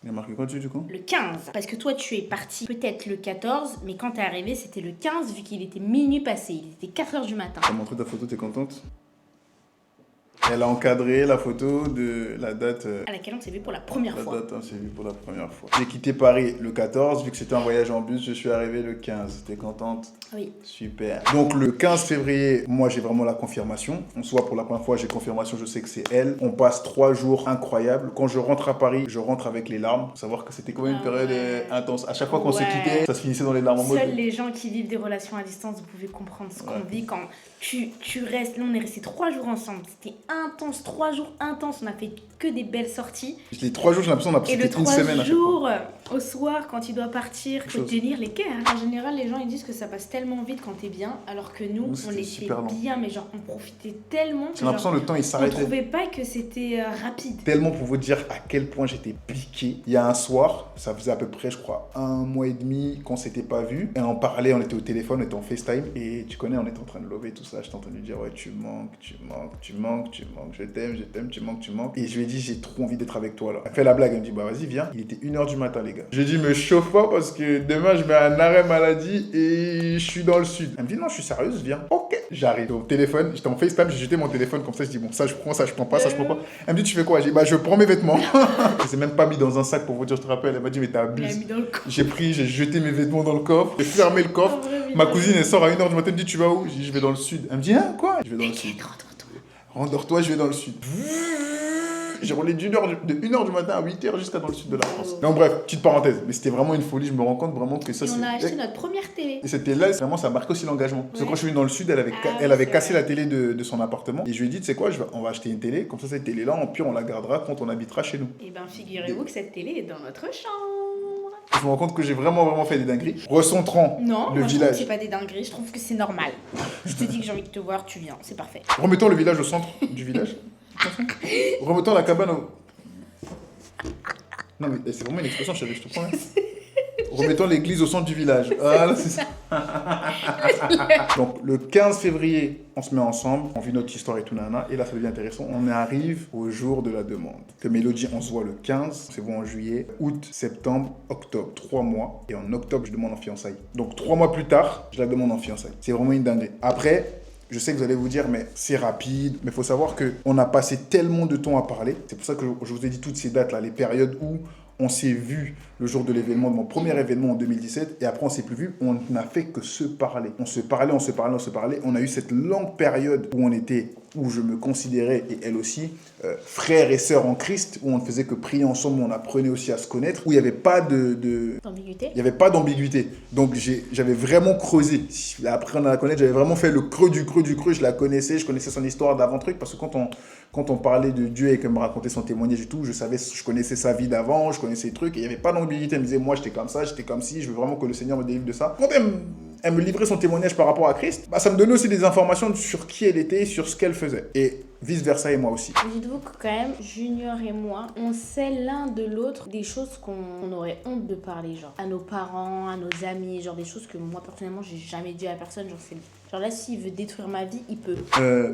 Il y a marqué quoi dessus, du coup? Le 15. Parce que toi, tu es parti peut-être le 14, mais quand t'es arrivé, c'était le 15, vu qu'il était minuit passé. Il était 4 h du matin. T'as montré ta photo, t'es contente? Elle a encadré la photo de la date. À laquelle on s'est vu pour la première fois. La date, on s'est vu pour la première fois. J'ai quitté Paris le 14, vu que c'était un voyage en bus, je suis arrivé le 15. T'es contente? Oui. Super. Donc le 15 février, moi j'ai vraiment la confirmation. En soit pour la première fois, j'ai confirmation, je sais que c'est elle. On passe 3 jours incroyables. Quand je rentre à Paris, je rentre avec les larmes. Faut savoir que c'était quand même une période intense. À chaque fois qu'on se quittait, ça se finissait dans les larmes en mode. Seuls les gens qui vivent des relations à distance, vous pouvez comprendre ce qu'on vit quand tu restes. Là, on est restés 3 jours ensemble. C'était intense, 3 jours intenses. On a fait que des belles sorties. Les 3 jours, j'ai l'impression qu'on a Et le passé une semaine 3 à chaque fois. jours, au soir, quand il doit partir, faut tenir les cœurs. En général, les gens ils disent que ça passe tellement vite quand t'es bien, alors que nous, on était bien, mais genre on profitait tellement. J'ai l'impression que le temps il On s'arrêtait. trouvait pas que c'était rapide. Tellement pour vous dire à quel point j'étais piqué. Il y a un soir, ça faisait à peu près, je crois, 1 mois et demi qu'on s'était pas vu. Et on parlait, on était au téléphone, on était en FaceTime. Et tu connais, on était en train de lover tout ça. Je t'ai entendu dire, ouais, tu manques, je t'aime, tu manques. Et je lui ai dit, j'ai trop envie d'être avec toi là. Elle fait la blague, elle me dit, bah vas-y, viens. Il était 1 h du matin, les gars. Je lui ai dit, me chauffe pas parce que demain je mets un arrêt maladie et je suis dans le sud. Elle me dit, non, je suis sérieuse, viens. Ok, j'arrive au téléphone, j'étais en FaceTime, j'ai jeté mon téléphone comme ça, je dis, bon, ça je prends, ça je prends pas, ça je prends pas. Elle me dit, tu fais quoi? J'ai dit, bah je prends mes vêtements. Je s'est même pas mis dans un sac pour vous dire, je te rappelle. Elle m'a dit, mais t'as abusé. J'ai jeté mes vêtements dans le coffre, j'ai fermé le coffre. Ma cousine, elle sort à 1 h du matin, elle me dit, tu vas où? Je dis, je vais dans le sud. Elle me dit, hein, quoi? Je vais dans le sud. Rendors-toi, je vais dans le sud. J'ai roulé de 1 h du matin à 8 h jusqu'à dans le sud de la France. Donc bref, petite parenthèse, mais c'était vraiment une folie, je me rends compte vraiment que ça Et c'est... on a acheté notre première télé. Et cette télé-là, vraiment, ça marque aussi l'engagement. Parce que quand je suis venu dans le sud, elle avait cassé la télé de son appartement. Et je lui ai dit, tu sais quoi, on va acheter une télé, comme ça cette télé-là, en pire, on la gardera quand on habitera chez nous. Et ben figurez-vous que cette télé est dans notre chambre. Je me rends compte que j'ai vraiment fait des dingueries. Recentrant Non, le moi, je trouve que village. c'est pas des dingueries, je trouve que c'est normal. Je te dis que j'ai envie de te voir, tu viens, c'est parfait. Remettons le village au centre du village. Remettons la cabane au... Non mais c'est vraiment une expression, chérie, je te promets. Remettons l'église au centre du village. Ah, là, c'est ça. Donc, le 15 février, on se met ensemble, on vit notre histoire et tout, nana. Et là, ça devient intéressant. On arrive au jour de la demande. Que Mélodie, on se voit le 15, on se voit en juillet, août, septembre, octobre. 3 mois. Et en octobre, je demande en fiançailles. Donc, 3 mois plus tard, je la demande en fiançailles. C'est vraiment une dinguerie. Après, je sais que vous allez vous dire, mais c'est rapide. Mais il faut savoir qu'on a passé tellement de temps à parler. C'est pour ça que je vous ai dit toutes ces dates-là, les périodes où on s'est vu le jour de l'événement, de mon premier événement en 2017, et après on s'est plus vu, on n'a fait que se parler. On se parlait. On a eu cette longue période où je me considérais, et elle aussi, frères et sœurs en Christ, où on ne faisait que prier ensemble, où on apprenait aussi à se connaître, où il n'y avait pas d'ambiguïté. Il n'y avait pas d'ambiguïté. Donc j'avais vraiment creusé. Après on a la connaître, j'avais vraiment fait le creux du creux, je la connaissais, je connaissais son histoire d'avant-truc, parce que quand on parlait de Dieu et qu'elle me racontait son témoignage et tout, je connaissais sa vie d'avant, je connaissais les trucs, et il n'y avait pas d'ambiguïté. Elle me disait, moi j'étais comme ça, j'étais comme ci, je veux vraiment que le Seigneur me délivre de ça. Quand elle me livrait son témoignage par rapport à Christ, ça me donnait aussi des informations sur qui elle était, sur ce qu'elle faisait. Et vice-versa et moi aussi. Dites-vous que quand même, Junior et moi, on sait l'un de l'autre des choses qu'on aurait honte de parler, genre à nos parents, à nos amis, genre des choses que moi personnellement j'ai jamais dit à personne, genre là s'il veut détruire ma vie, il peut.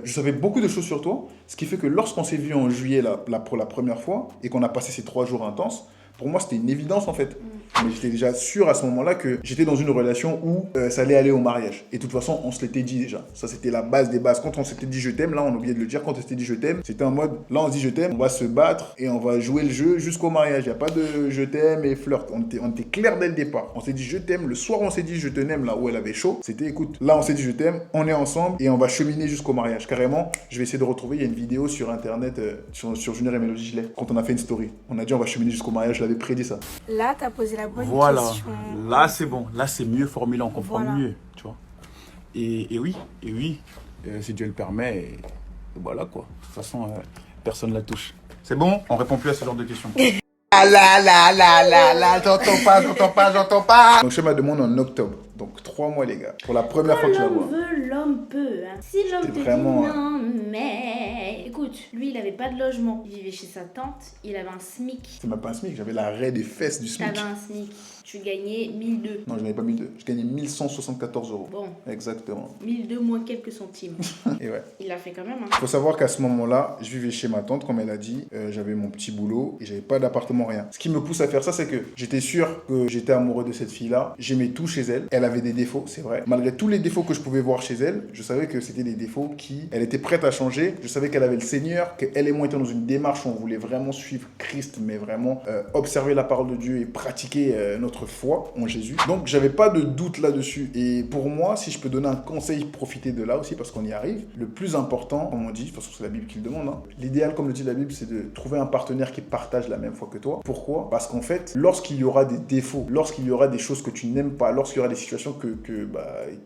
Je savais beaucoup de choses sur toi, ce qui fait que lorsqu'on s'est vu en juillet pour la première fois et qu'on a passé ces 3 jours intenses, pour moi c'était une évidence en fait. Mais j'étais déjà sûr à ce moment-là que j'étais dans une relation où ça allait aller au mariage. Et de toute façon, on se l'était dit déjà. Ça, c'était la base des bases. Quand on s'était dit je t'aime, là, on a oublié de le dire. Quand on s'était dit je t'aime, c'était en mode, là, on se dit je t'aime, on va se battre et on va jouer le jeu jusqu'au mariage. Il n'y a pas de je t'aime et flirt. On était clair dès le départ. On s'est dit je t'aime. Le soir, on s'est dit je t'aime, là où elle avait chaud. C'était écoute, là, on s'est dit je t'aime, on est ensemble et on va cheminer jusqu'au mariage. Carrément, je vais essayer de retrouver. Il y a une vidéo sur internet, sur Junior et Mélodie Gilet, quand on a fait une story. On a dit on va cheminer jusqu'au mariage. Je l'avais prédit ça. Là, t'as posé la bonne voilà. question. Là, c'est bon. Là, c'est mieux formulé, on comprend Voilà. mieux, tu vois. Et oui, si Dieu le permet, et voilà quoi. De toute façon, personne ne la touche. C'est bon, on répond plus à ce genre de questions. J'entends pas. Donc je fais ma demande en octobre. Donc 3 mois, les gars. Pour la première fois que je la vois. L'homme veut, l'homme peut. Hein. Si l'homme te vraiment, dit non, mais... Écoute, lui, il avait pas de logement. Il vivait chez sa tante, il avait un SMIC. C'est même pas un SMIC, j'avais l'arrêt des fesses du SMIC. T'avais un SMIC. Tu gagnais 1002. Non, je n'avais pas 1002. Je gagnais 1174 euros. Bon, Exactement. 1002 moins quelques centimes. Et ouais. Il l'a fait quand même. Hein. Il faut savoir qu'à ce moment-là, je vivais chez ma tante, comme elle a dit. J'avais mon petit boulot et j'avais pas d'appartement, rien. Ce qui me pousse à faire ça, c'est que j'étais sûr que j'étais amoureux de cette fille-là. J'aimais tout chez elle. Elle avait des défauts, c'est vrai. Malgré tous les défauts que je pouvais voir chez elle, je savais que c'était des défauts qui... Elle était prête à changer. Je savais qu'elle avait le Seigneur, qu'elle et moi étions dans une démarche où on voulait vraiment suivre Christ, mais vraiment observer la parole de Dieu et pratiquer notre foi en Jésus. Donc, j'avais pas de doute là-dessus. Et pour moi, si je peux donner un conseil, profiter de là aussi, parce qu'on y arrive, le plus important, comme on dit, de toute façon, c'est la Bible qui le demande, hein. L'idéal, comme le dit la Bible, c'est de trouver un partenaire qui partage la même foi que toi. Pourquoi? Parce qu'en fait, lorsqu'il y aura des défauts, lorsqu'il y aura des choses que tu n'aimes pas, lorsqu'il y aura des situations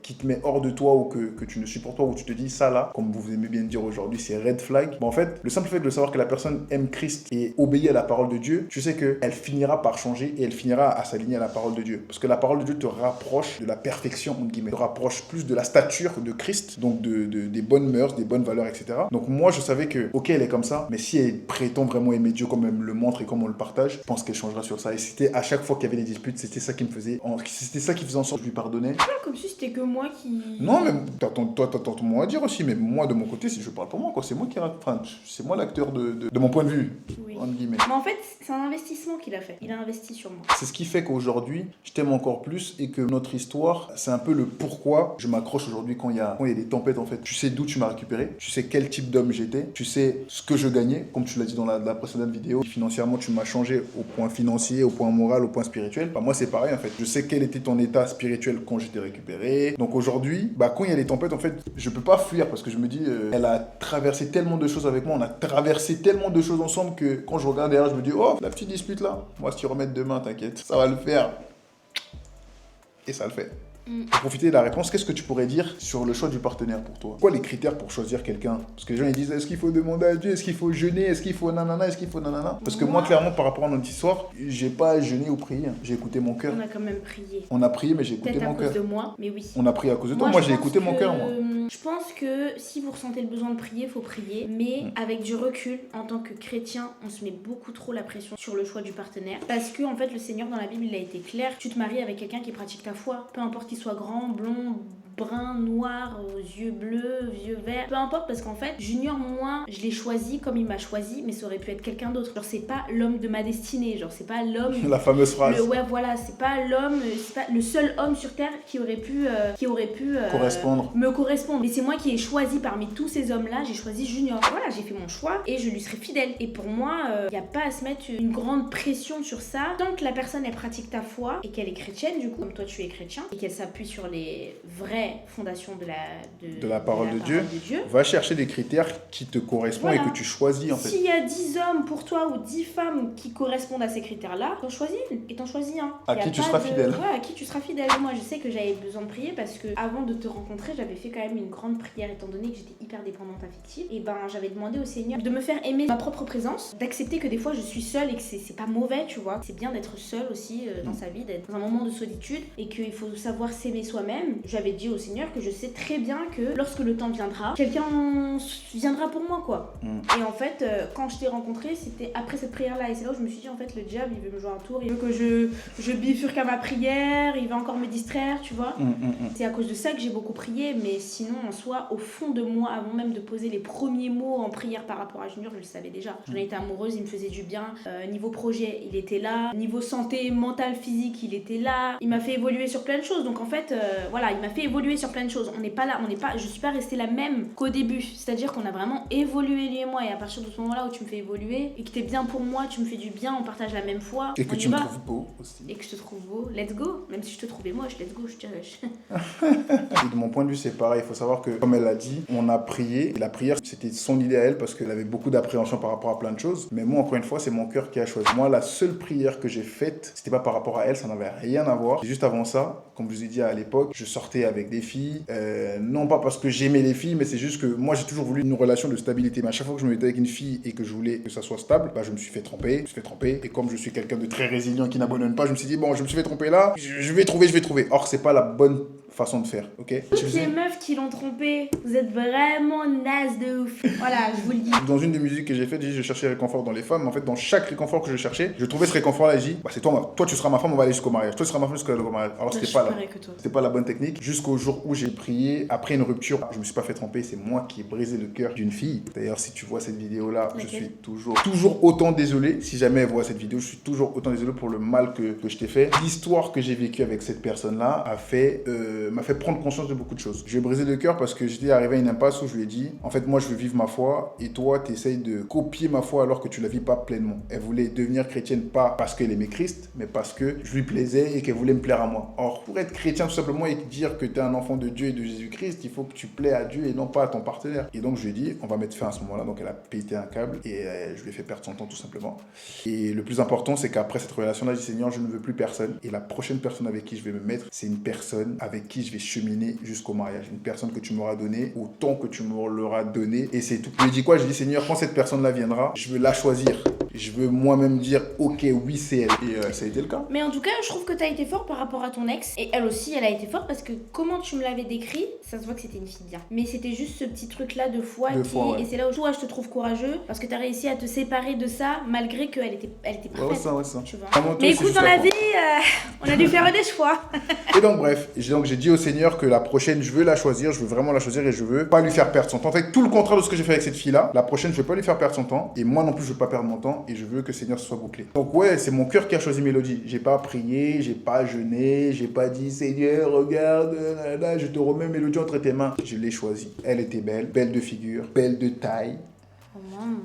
qui te met hors de toi ou que tu ne supportes pas, où tu te dis, ça là, comme vous aimez bien dire aujourd'hui, c'est red flag. En fait, le simple fait de savoir que la personne aime Christ et obéit à la parole de Dieu, tu sais qu'elle finira par changer et elle finira à s'aligner à la parole de Dieu. Parce que la parole de Dieu te rapproche de la perfection, entre guillemets, te rapproche plus de la stature de Christ, donc des bonnes mœurs, des bonnes valeurs, etc. Donc moi, je savais que, ok, elle est comme ça, mais si elle prétend vraiment aimer Dieu comme elle me le montre et comme on le partage, je pense qu'elle changera sur ça. Et c'était à chaque fois qu'il y avait des disputes, c'était ça qui me faisait, c'était ça qui faisait en sorte que je lui pardonnais. Comme si c'était que moi qui... Non, mais toi, t'as ton mot à dire aussi, mais moi, de mon côté, si je parle pour moi, quoi, c'est moi qui, enfin, c'est moi l'acteur de mon point de vue, Oui. entre guillemets. Mais en fait, c'est un investissement qu'il a fait. Il a investi sur moi. C'est ce qui fait qu'aujourd'hui, je t'aime encore plus et que notre histoire, c'est un peu le pourquoi je m'accroche aujourd'hui quand il y a des tempêtes, en fait. Tu sais d'où tu m'as récupéré, tu sais quel type d'homme j'étais, tu sais ce que je gagnais, comme tu l'as dit dans la précédente vidéo. Financièrement, tu m'as changé au point financier, au point moral, au point spirituel. Bah, moi, c'est pareil, en fait. Je sais quel était ton état spirituel quand j'étais récupéré. Donc aujourd'hui, quand il y a des tempêtes, en fait, je peux pas fuir parce que je me dis, elle a traversé tellement de choses avec moi, on a traversé tellement de choses ensemble que quand je regarde derrière, je me dis, oh, la petite dispute là, moi, si tu remets demain, t'inquiète, ça va le faire. Et ça le fait. Pour profiter de la réponse, qu'est-ce que tu pourrais dire sur le choix du partenaire pour toi? Quoi les critères pour choisir quelqu'un? Parce que les gens ils disent, est-ce qu'il faut demander à Dieu, est-ce qu'il faut jeûner, est-ce qu'il faut nanana, est-ce qu'il faut nanana? Parce que moi, clairement, par rapport à notre histoire, j'ai pas jeûné ou prié, j'ai écouté mon cœur. On a quand même prié. On a prié, mais j'ai écouté Peut-être à mon cœur. cause de moi, mais oui. On a prié à cause de toi, moi j'ai je écouté pense mon cœur, moi. Je pense que si vous ressentez le besoin de prier, il faut prier. Mais avec du recul, en tant que chrétien, on se met beaucoup trop la pression sur le choix du partenaire. Parce que, en fait, le Seigneur, dans la Bible, il a été clair. Tu te maries avec quelqu'un qui pratique ta foi. Peu importe qu'il soit grand, blond, brun, noir, aux yeux bleus, yeux verts, peu importe, parce qu'en fait, Junior, moi, je l'ai choisi comme il m'a choisi, mais ça aurait pu être quelqu'un d'autre. Genre, c'est pas l'homme de ma destinée, genre, c'est pas l'homme... La fameuse phrase. Ouais, voilà, c'est pas l'homme, c'est pas le seul homme sur Terre qui aurait pu Correspondre. me correspondre. Mais c'est moi qui ai choisi parmi tous ces hommes-là, j'ai choisi Junior. Voilà, j'ai fait mon choix et je lui serai fidèle. Et pour moi, il n'y a pas à se mettre une grande pression sur ça. Tant que la personne, elle pratique ta foi et qu'elle est chrétienne, du coup, comme toi, tu es chrétien, et qu'elle s'appuie sur les vraies fondations de la parole de Dieu, va chercher des critères qui te correspondent et que tu choisis, en fait. S'il y a 10 hommes pour toi ou 10 femmes qui correspondent à ces critères-là, t'en choisis une et t'en choisis un. À qui tu seras fidèle. Ouais, à qui tu seras fidèle. Moi, je sais que j'avais besoin de prier parce que avant de te rencontrer, j'avais fait quand même une grande prière étant donné que j'étais hyper dépendante affective. Et j'avais demandé au Seigneur de me faire aimer ma propre présence, d'accepter que des fois je suis seule et que c'est pas mauvais, tu vois. C'est bien d'être seule aussi dans sa vie, d'être dans un moment de solitude et qu'il faut savoir s'aimer soi-même. J'avais dit au Seigneur que je sais très bien que lorsque le temps viendra, quelqu'un viendra pour moi, quoi. Et en fait, quand je t'ai rencontré, c'était après cette prière-là. Et c'est là où je me suis dit, en fait, le diable, il veut me jouer un tour. Il veut que je bifurque à ma prière. Il va encore me distraire, tu vois. C'est à cause de ça que j'ai beaucoup prié. Mais sinon, en soi, au fond de moi, avant même de poser les premiers mots en prière par rapport à Junior, je le savais déjà. J'en étais amoureuse, il me faisait du bien. Niveau projet, il était là. Niveau santé, mentale, physique, il était là. Il m'a fait évoluer sur plein de choses. Donc en fait, voilà, il m'a fait évoluer sur plein de choses. Je suis pas restée la même qu'au début. C'est-à-dire qu'on a vraiment évolué lui et moi. Et à partir de ce moment-là où tu me fais évoluer et que t'es bien pour moi, tu me fais du bien, on partage la même foi. Et que tu me trouves beau aussi. Et que je te trouve beau, let's go. Même si je te trouvais moche, let's go, je te... Et de mon point de vue, c'est pareil. Il faut savoir que, comme elle l'a dit, on a prié. Et la prière, c'était son idée à elle parce qu'elle avait beaucoup d'appréhension par rapport à plein de choses. Mais moi, encore une fois, c'est mon cœur qui a choisi. Moi, la seule prière que j'ai faite, c'était pas par rapport à elle, ça n'avait rien à voir. Et juste avant ça, comme je vous ai dit à l'époque, je sortais avec des filles. Non pas parce que j'aimais les filles, mais c'est juste que moi, j'ai toujours voulu une relation de stabilité. Mais à chaque fois que je me mettais avec une fille et que je voulais que ça soit stable, je me suis fait tromper. Et comme je suis quelqu'un de très résilient qui n'abandonne pas, je me suis dit, bon, je me suis fait tromper là, je vais trouver. Or, c'est pas la bonne façon de faire, ok? Toutes les meufs qui l'ont trompé, vous êtes vraiment naze de ouf. Voilà, je vous le dis. Dans une des musiques que j'ai faites, j'ai dit je cherchais réconfort dans les femmes. Mais en fait, dans chaque réconfort que je cherchais, je trouvais ce réconfort-là. J'ai dit, bah, c'est toi, toi, tu seras ma femme, on va aller jusqu'au mariage. Toi, tu seras ma femme jusqu'au mariage. Alors, Je c'était suis pas, pareil que toi. c'était pas la bonne technique. Jusqu'au jour où j'ai prié, après une rupture, je me suis pas fait tromper. C'est moi qui ai brisé le cœur d'une fille. D'ailleurs, si tu vois cette vidéo-là, je suis toujours autant désolé. Si jamais elle voit cette vidéo, je suis toujours autant désolé pour le mal que je t'ai fait. L'histoire que j'ai vécue avec cette personne-là m'a fait prendre conscience de beaucoup de choses. Je lui ai brisé le cœur parce que j'étais arrivé à une impasse où je lui ai dit, en fait, moi, je veux vivre ma foi et toi, tu essayes de copier ma foi alors que tu la vis pas pleinement. Elle voulait devenir chrétienne pas parce qu'elle aimait Christ, mais parce que je lui plaisais et qu'elle voulait me plaire à moi. Or, pour être chrétien tout simplement et dire que tu es un enfant de Dieu et de Jésus-Christ, il faut que tu plais à Dieu et non pas à ton partenaire. Et donc, je lui ai dit, on va mettre fin à ce moment-là. Donc, elle a pété un câble et je lui ai fait perdre son temps tout simplement. Et le plus important, c'est qu'après cette relation-là, j'ai dit, Seigneur, je ne veux plus personne. Et la prochaine personne avec qui je vais me mettre, c'est une personne avec qui je vais cheminer jusqu'au mariage. Une personne que tu m'auras donné, autant que tu me l'auras donné. Et c'est tout. Je lui ai dit quoi? Je lui ai dit, Seigneur, quand cette personne-là viendra, je veux la choisir. Je veux moi-même dire, ok, oui, c'est elle. Et ça a été le cas. Mais en tout cas, je trouve que tu as été fort par rapport à ton ex. Et elle aussi, elle a été forte parce que comment tu me l'avais décrit, ça se voit que c'était une fille bien. Mais c'était juste ce petit truc-là de foi ouais. Et c'est là où toi, je te trouve courageux parce que tu as réussi à te séparer de ça malgré qu'elle était parfaite. Ouais, ça. Tu vois. Mais écoute, dans la vie, on a dû faire des choix. Et donc, bref, j'ai dit au Seigneur que la prochaine, je veux la choisir, je veux vraiment la choisir et je veux pas lui faire perdre son temps. En fait, tout le contraire de ce que j'ai fait avec cette fille-là, la prochaine, je veux pas lui faire perdre son temps et moi non plus, je veux pas perdre mon temps et je veux que Seigneur soit bouclé. Donc, ouais, c'est mon cœur qui a choisi Mélodie. J'ai pas prié, j'ai pas jeûné, j'ai pas dit Seigneur, regarde, là, je te remets Mélodie entre tes mains. Je l'ai choisie. Elle était belle, belle de figure, belle de taille.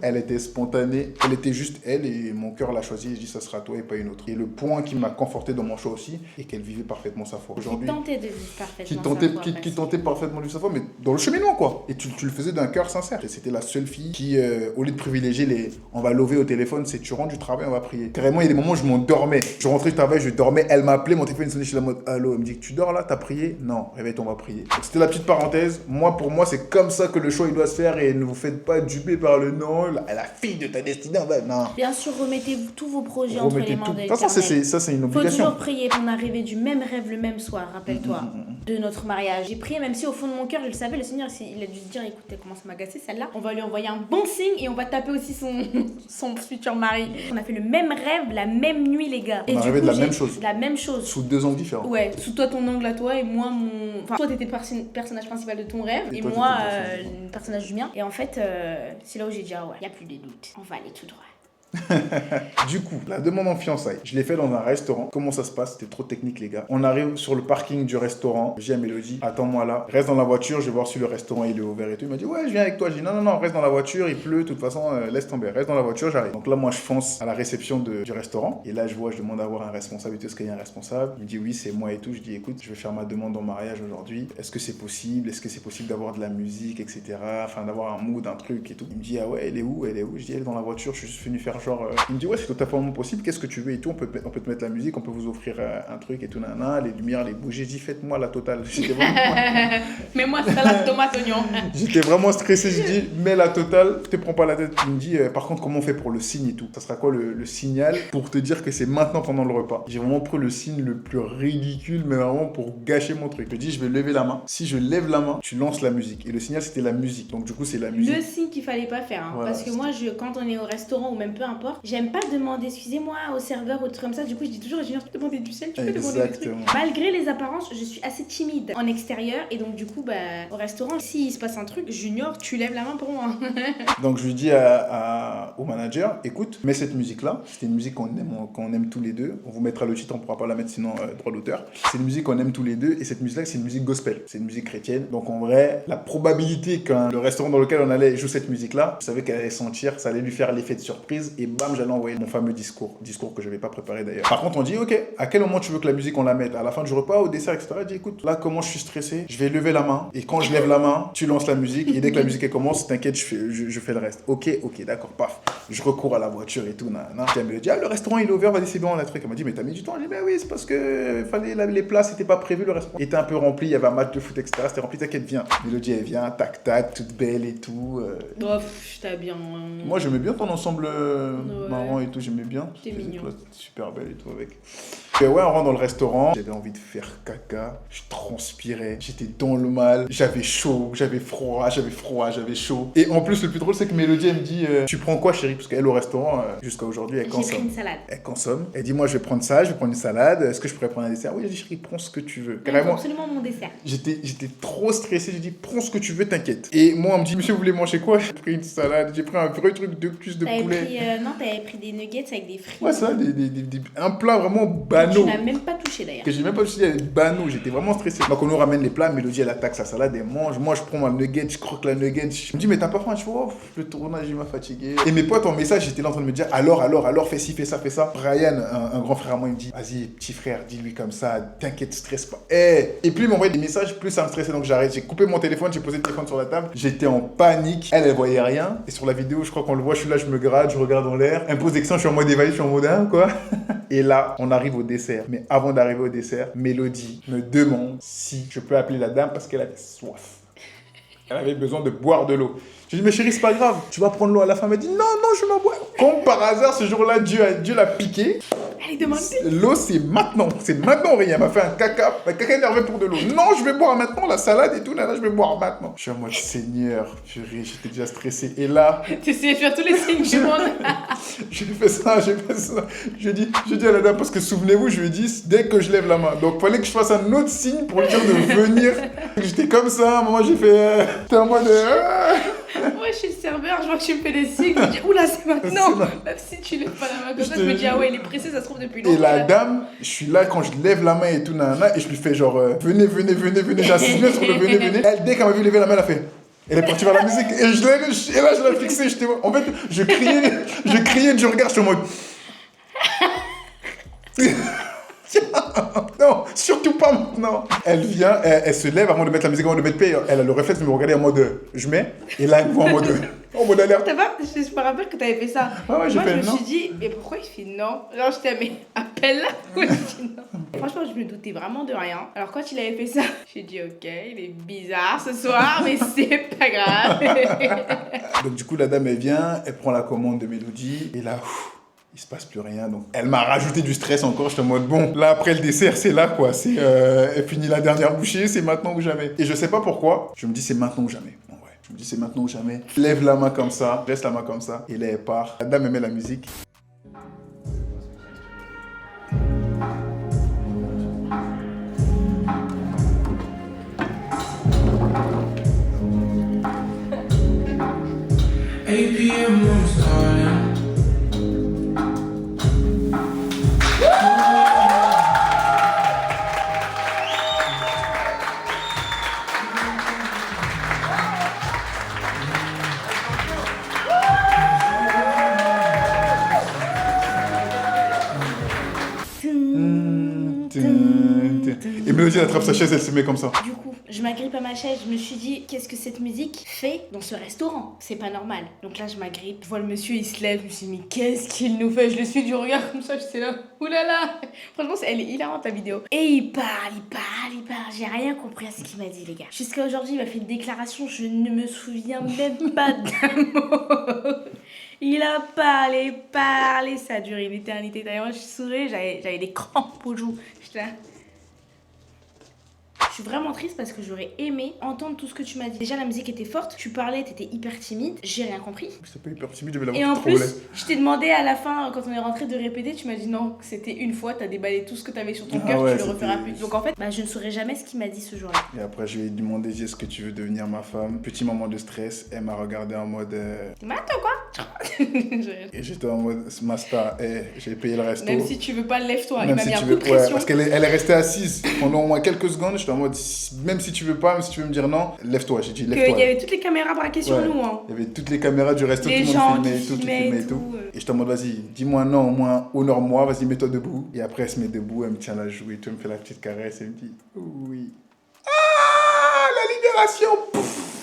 Elle était spontanée, elle était juste elle et mon cœur l'a choisie et je dis ça sera toi et pas une autre. Et le point qui m'a conforté dans mon choix aussi est qu'elle vivait parfaitement sa foi. Aujourd'hui, qui tentait de vivre parfaitement sa foi. Qui tentait parfaitement de vivre sa foi, mais dans le cheminement quoi. Et tu le faisais d'un cœur sincère. Et c'était la seule fille qui, au lieu de privilégier les on va lever au téléphone, c'est tu rentres du travail, on va prier. Carrément, il y a des moments où je m'endormais. Je rentrais du travail, je dormais, elle m'appelait, mon téléphone sonnait, je suis la mode allô, elle me dit tu dors là, t'as prié? Non, réveille-toi, on va prier. Donc, c'était la petite parenthèse. Moi, pour moi, c'est comme ça que le choix il doit se faire et ne vous faites pas duper par le non, la fille de ta destinée, non. Bien sûr, remettez tous vos projets entre les mains de De toute façon, ça, c'est une Faut obligation. toujours prier. On a rêvé du même rêve le même soir, rappelle-toi, de notre mariage. J'ai prié, même si au fond de mon cœur, je le savais, le Seigneur, il a dû se dire, écoute, elle commence à m'agacer celle-là. On va lui envoyer un bon signe et on va taper aussi son futur mari. On a fait le même rêve, la même nuit, les gars. On a rêvé de la même chose. La même chose. Sous 2 angles différents. Ouais, sous toi ton angle à toi et moi mon... Enfin, toi t'étais le personnage principal de ton rêve et toi, moi t'étais le personnage du mien. Et en fait, c'est là où j'ai dit, ah ouais, y a plus de doute. On va aller tout droit. Du coup, la demande en fiançailles, je l'ai fait dans un restaurant. Comment ça se passe? C'était trop technique, les gars. On arrive sur le parking du restaurant. J'ai à Mélodie, attends-moi là, reste dans la voiture, je vais voir si le restaurant il est ouvert et tout. Il m'a dit, ouais, je viens avec toi. J'ai dit, non, reste dans la voiture, il pleut, de toute façon, laisse tomber, reste dans la voiture, j'arrive. Donc là, moi, je fonce à la réception du restaurant. Et là, je demande à avoir un responsable et tout. Est-ce qu'il y a un responsable? Il me dit, oui, c'est moi et tout. Je dis, écoute, je vais faire ma demande en mariage aujourd'hui. Est-ce que c'est possible? Est-ce que c'est possible d'avoir de la musique, etc. Enfin, d'avoir un mood, un truc et tout. Il me dit, ah ouais, elle est où? Je dis, elle est dans la voiture, je suis juste venu faire genre. Il me dit, ouais, c'est tout à fait possible, qu'est-ce que tu veux et tout, on peut te mettre la musique, on peut vous offrir un truc et tout, les lumières, les bougies, j'ai dit faites-moi la totale. Mais moi c'est la tomate oignon. J'étais vraiment stressé, je dis mets la totale, te prends pas la tête. Il me dit par contre comment on fait pour le signe et tout, ça sera quoi le signal pour te dire que c'est maintenant pendant le repas. J'ai vraiment pris le signe le plus ridicule, mais vraiment pour gâcher mon truc. Je dis je vais lever la main, si je lève la main, tu lances la musique et le signal c'était la musique, donc du coup c'est la musique. Le signe qu'il fallait pas faire, hein, voilà, parce que moi quand on est au restaurant ou même peu importe, j'aime pas demander excusez-moi au serveur ou truc comme ça, du coup je dis toujours Junior, tu peux demander du sel, tu peux demander des trucs. Malgré les apparences, je suis assez timide en extérieur et donc du coup au restaurant, s'il se passe un truc, Junior, tu lèves la main pour moi. Donc je lui dis au manager, écoute, mets cette musique là, c'est une musique qu'on aime tous les deux, on vous mettra le titre, on pourra pas la mettre sinon droit d'auteur. C'est une musique qu'on aime tous les deux et cette musique là c'est une musique gospel, c'est une musique chrétienne. Donc en vrai, la probabilité qu'un le restaurant dans lequel on allait joue cette musique là, je savais qu'elle allait sentir, ça allait lui faire l'effet de surprise et bam, j'allais envoyer mon fameux discours que je n'avais pas préparé d'ailleurs. Par contre, on dit, ok, à quel moment tu veux que la musique on la mette? À la fin du repas, au dessert, etc. Je dis, écoute, là, comment je suis stressé, je vais lever la main. Et quand je lève la main, tu lances la musique. Et dès que la musique elle commence, t'inquiète, je fais le reste. Ok, d'accord, paf. Je recours à la voiture et tout, nanana. Elle me dit, ah, le restaurant il est ouvert, vas-y, c'est bon, la truc. Elle m'a dit, mais t'as mis du temps? J'ai dit, ben oui, c'est parce que les places n'étaient pas prévues, le restaurant était un peu rempli, il y avait un match de foot, etc. C'était rempli, t'inquiète, viens. Mélodie, elle vient, tac, tac, toute belle et tout. Oh, je t'ai bien. Moi, j'aimais bien ton ensemble marrant et tout, j'aimais bien. T'es mignon. Super belle et tout avec. Et ouais, on rentre dans le restaurant, j'avais envie de faire caca, je transpirais, j'étais dans le mal, j'avais chaud, j'avais froid, j'avais chaud. Et en plus, le plus drôle, c'est que Mélodie, elle me dit, tu prends quoi, chérie? Parce qu'elle, au restaurant, jusqu'à aujourd'hui, elle consomme. J'ai pris une salade. Elle consomme. Elle dit, moi, je vais prendre ça, je vais prendre une salade, est-ce que je pourrais prendre un dessert? Oui, j'ai dit, chérie, prends ce que tu veux. Carrément. Absolument mon dessert. J'étais trop stressé, j'ai dit, prends ce que tu veux, t'inquiète. Et moi, on me dit, monsieur, vous voulez manger quoi? J'ai pris une salade, j'ai pris un vrai truc de cuisse de poulet. Non, t'avais pris des nuggets avec des frites. Ouais, ça, un plat vraiment banal. Tu n'as même pas touché d'ailleurs. Que j'ai même pas touché, banal, j'étais vraiment stressé. Donc on nous ramène les plats, Mélodie elle attaque sa salade, elle mange. Moi je prends ma nugget, je croque la nugget. Je me dis mais t'as pas faim? Je fais oh, le tournage il m'a fatigué. Et mes potes en message, j'étais là en train de me dire alors, fais ci, fais ça, fais ça. Brian, un grand frère à moi, il me dit vas-y petit frère, dis-lui comme ça, t'inquiète, stresse pas. Et plus il m'envoyait des messages, plus ça me stressait. Donc j'arrête, j'ai coupé mon téléphone, j'ai posé le téléphone sur la table. J'étais en panique. Elle voyait rien. Et sur la vidéo, je crois qu'on le voit, je suis là, je me gratte, je regarde en l'air. Elle me pose des questions, je suis en mode évahi, je suis en mode quoi. Et là, on arrive au dessert. Mais avant d'arriver au dessert, Mélodie me demande si je peux appeler la dame parce qu'elle avait soif. Elle avait besoin de boire de l'eau. Je dis, mais chérie, c'est pas grave, tu vas prendre l'eau à la fin. Elle m'a dit, non, je vais m'en boire. Comme par hasard, ce jour-là, Dieu l'a piqué. Elle est demandée. L'eau, c'est maintenant, rien. Elle m'a fait un caca énervé pour de l'eau. Non, je vais boire maintenant la salade et tout, là, je vais boire maintenant. Je suis en mode, Seigneur, purée, j'étais déjà stressé. Et là... Tu essayais de faire tous les signes du monde. J'ai fait ça. Je dis à la dame, parce que souvenez-vous, je lui ai dit, dès que je lève la main. Donc, il fallait que je fasse un autre signe pour lui dire de venir. J'étais comme ça, à un moment, j'ai fait... T'es en mode... Moi, je suis le serveur, je vois que tu me fais des signes. Je me dis, oula, c'est maintenant. Même si tu lèves pas la main comme ça, je me dis, ah ouais, il est pressé, ça se trouve depuis longtemps. Et la dame, je suis là quand je lève la main et tout, nanana, et je lui fais genre, venez, j'insiste bien sur le venez. Elle, dès qu'elle m'a vu lever la main, elle a fait. Elle est partie vers la musique, et là, je l'ai fixé, en fait, je criais, je regarde, je suis en mode. Non, surtout pas maintenant. Elle vient, elle se lève avant de mettre la musique, avant de mettre play. Elle a le réflexe de me regarder en mode je mets. Et là, elle me voit en mode alerte. T'as pas, je me rappelle que t'avais fait ça. Ah ouais, j'ai moi, fait je me non. suis dit, mais pourquoi il fait non? Genre, j'étais, mais appelle-la. Ouais, je dis non. Franchement, je me doutais vraiment de rien. Alors, quand il avait fait ça, j'ai dit, ok, il est bizarre ce soir, mais c'est pas grave. Donc, du coup, la dame, elle vient, elle prend la commande de Mélodie. Et là, il se passe plus rien. Donc, elle m'a rajouté du stress encore. J'étais en mode, bon, là, après le dessert, c'est là, quoi. C'est, elle finit la dernière bouchée, c'est maintenant ou jamais. Et je sais pas pourquoi, je me dis, c'est maintenant ou jamais. Bon, ouais. Je me dis, c'est maintenant ou jamais. Lève la main comme ça, laisse la main comme ça. Et là, elle part. La dame, elle met la musique. APM was calling. Et Mélodie, elle attrape sa chaise, elle se met comme ça. Du coup, je m'agrippe à ma chaise, je me suis dit, qu'est-ce que cette musique fait dans ce restaurant? C'est pas normal. Donc là, je m'agrippe, je vois le monsieur, il se lève, je me suis dit, mais qu'est-ce qu'il nous fait? Je le suis du regard comme ça, j'étais là, oulala. Franchement, elle est hilarante, la vidéo. Et il parle. J'ai rien compris à ce qu'il m'a dit, les gars. Jusqu'à aujourd'hui, il m'a fait une déclaration, je ne me souviens même pas d'un mot. Il a parlé, ça a duré une éternité. D'ailleurs, je souris, j'avais des crampes aux joues. J'étais là. Je suis vraiment triste parce que j'aurais aimé entendre tout ce que tu m'as dit. Déjà, la musique était forte, tu parlais, t'étais hyper timide, j'ai rien compris. J'étais pas hyper timide, j'avais la Et voix en qui plus, tremblait. je t'ai demandé à la fin, quand on est rentré, de répéter, tu m'as dit non, c'était une fois, t'as déballé tout ce que t'avais sur ton cœur, ouais, tu le referas c'était- plus. Donc en fait, je ne saurais jamais ce qu'il m'a dit ce jour-là. Et après, je lui ai demandé, est-ce que tu veux devenir ma femme? Petit moment de stress, elle m'a regardé en mode... Mais attends quoi? Et j'étais en mode, ma star, j'ai payé le resto. Même si tu veux pas, lève-toi. Il Même m'a si mis un tu coup veux, de pression. parce qu'elle elle est restée assise pendant au moins quelques secondes. J'étais en mode, même si tu veux pas, même si tu veux me dire non, lève-toi. J'ai dit, Qu'il lève-toi. y avait toutes les caméras braquées sur Ouais. nous. Hein. Il y avait toutes les caméras du resto, Les tout le gens monde filmait qui et tout, filmaient et tout. Et j'étais en mode, vas-y, dis-moi non, au moins, honore-moi, vas-y, mets-toi debout. Et après, elle se met debout, elle me tient la joue et tout, elle me fait la petite caresse, elle me dit, oui. Ah, la libération. Pouf.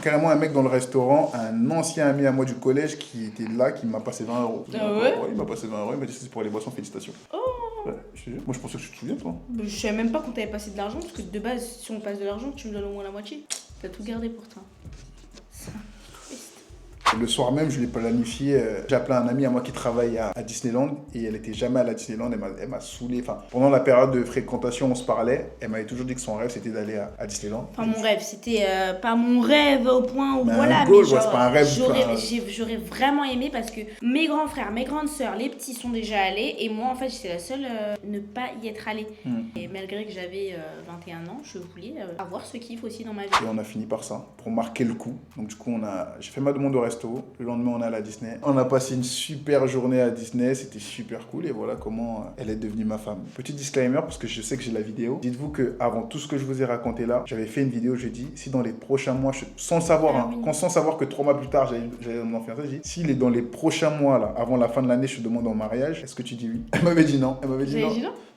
Carrément un mec dans le restaurant, un ancien ami à moi du collège qui était là, qui m'a passé 20 euros. Ah ouais? Il m'a passé 20 euros, il m'a dit c'est pour les boissons, félicitations. Oh. Ouais, je te jure. Moi je pensais que tu te souviens toi. Je savais même pas qu'on t'avait passé de l'argent, parce que de base, si on passe de l'argent, tu me donnes au moins la moitié. T'as tout gardé pour toi. Ça, triste. Le soir même, je l'ai planifié. J'ai appelé un ami à moi qui travaille à Disneyland et elle était jamais à la Disneyland. Elle m'a saoulé. Enfin, pendant la période de fréquentation, on se parlait. Elle m'avait toujours dit que son rêve c'était d'aller à Disneyland. Enfin, mon rêve, c'était pas mon rêve au point où Mais voilà. un goal, mais quoi, genre, c'est pas un rêve. j'aurais vraiment aimé parce que mes grands frères, mes grandes sœurs, les petits sont déjà allés et moi en fait j'étais la seule ne pas y être allée. Et malgré que j'avais 21 ans, je voulais avoir ce kiff aussi dans ma vie. Et on a fini par ça, pour marquer le coup. Donc du coup, j'ai fait ma demande au resto. Le lendemain, on est allé à Disney. On a passé une super journée à Disney. C'était super cool. Et voilà comment elle est devenue ma femme. Petit disclaimer, parce que je sais que j'ai la vidéo. Dites-vous qu'avant tout ce que je vous ai raconté là, j'avais fait une vidéo, je dis, si dans les prochains mois, sans le savoir, sans savoir que 3 mois plus tard, j'allais mon fiancé, j'ai dit, s'il est dans les prochains mois, là, avant la fin de l'année, je te demande en mariage, est-ce que tu dis oui? Elle m'avait dit non. Elle m'avait dit non.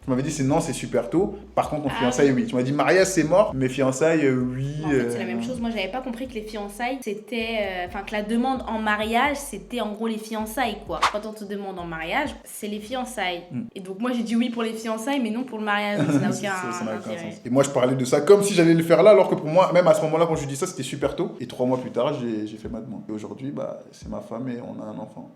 Tu m'avais dit c'est non, c'est super tôt. Par contre, en fiançailles, oui. Tu m'as dit mariage, c'est mort, mais fiançailles, oui. En fait, c'est la même chose. Moi, j'avais pas compris que les fiançailles, c'était. Enfin, que la demande en mariage, c'était en gros les fiançailles, quoi. Quand on te demande en mariage, c'est les fiançailles. Et donc, moi, j'ai dit oui pour les fiançailles, mais non pour le mariage. Ça n'a aucun intérêt. Et moi, je parlais de ça comme si j'allais le faire là, alors que pour moi, même à ce moment-là, quand je dis ça, c'était super tôt. Et 3 mois plus tard, j'ai fait ma demande. Et aujourd'hui, bah, c'est ma femme et on a un enfant.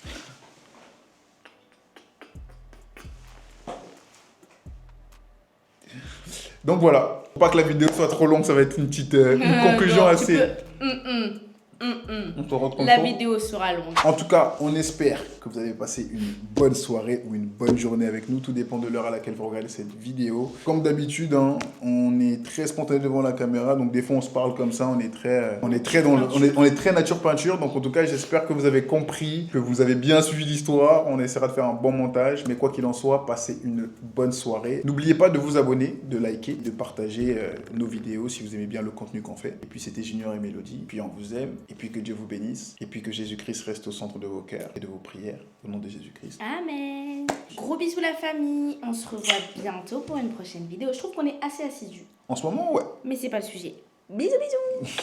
Donc voilà, pour pas que la vidéo soit trop longue, ça va être une petite une conclusion assez... On se retrouve La vidéo sera longue. En tout cas, on espère que vous avez passé une bonne soirée ou une bonne journée avec nous. Tout dépend de l'heure à laquelle vous regardez cette vidéo. Comme d'habitude, hein, on est très spontané devant la caméra. Donc des fois, on se parle comme ça. On est très nature peinture. Donc en tout cas, j'espère que vous avez compris, que vous avez bien suivi l'histoire. On essaiera de faire un bon montage. Mais quoi qu'il en soit, passez une bonne soirée. N'oubliez pas de vous abonner, de liker, de partager nos vidéos si vous aimez bien le contenu qu'on fait. Et puis c'était Junior et Mélodie. Puis on vous aime. Et puis que Dieu vous bénisse. Et puis que Jésus-Christ reste au centre de vos cœurs et de vos prières. Au nom de Jésus-Christ. Amen. Gros bisous la famille. On se revoit bientôt pour une prochaine vidéo. Je trouve qu'on est assez assidus. En ce moment, ouais. Mais c'est pas le sujet. Bisous bisous.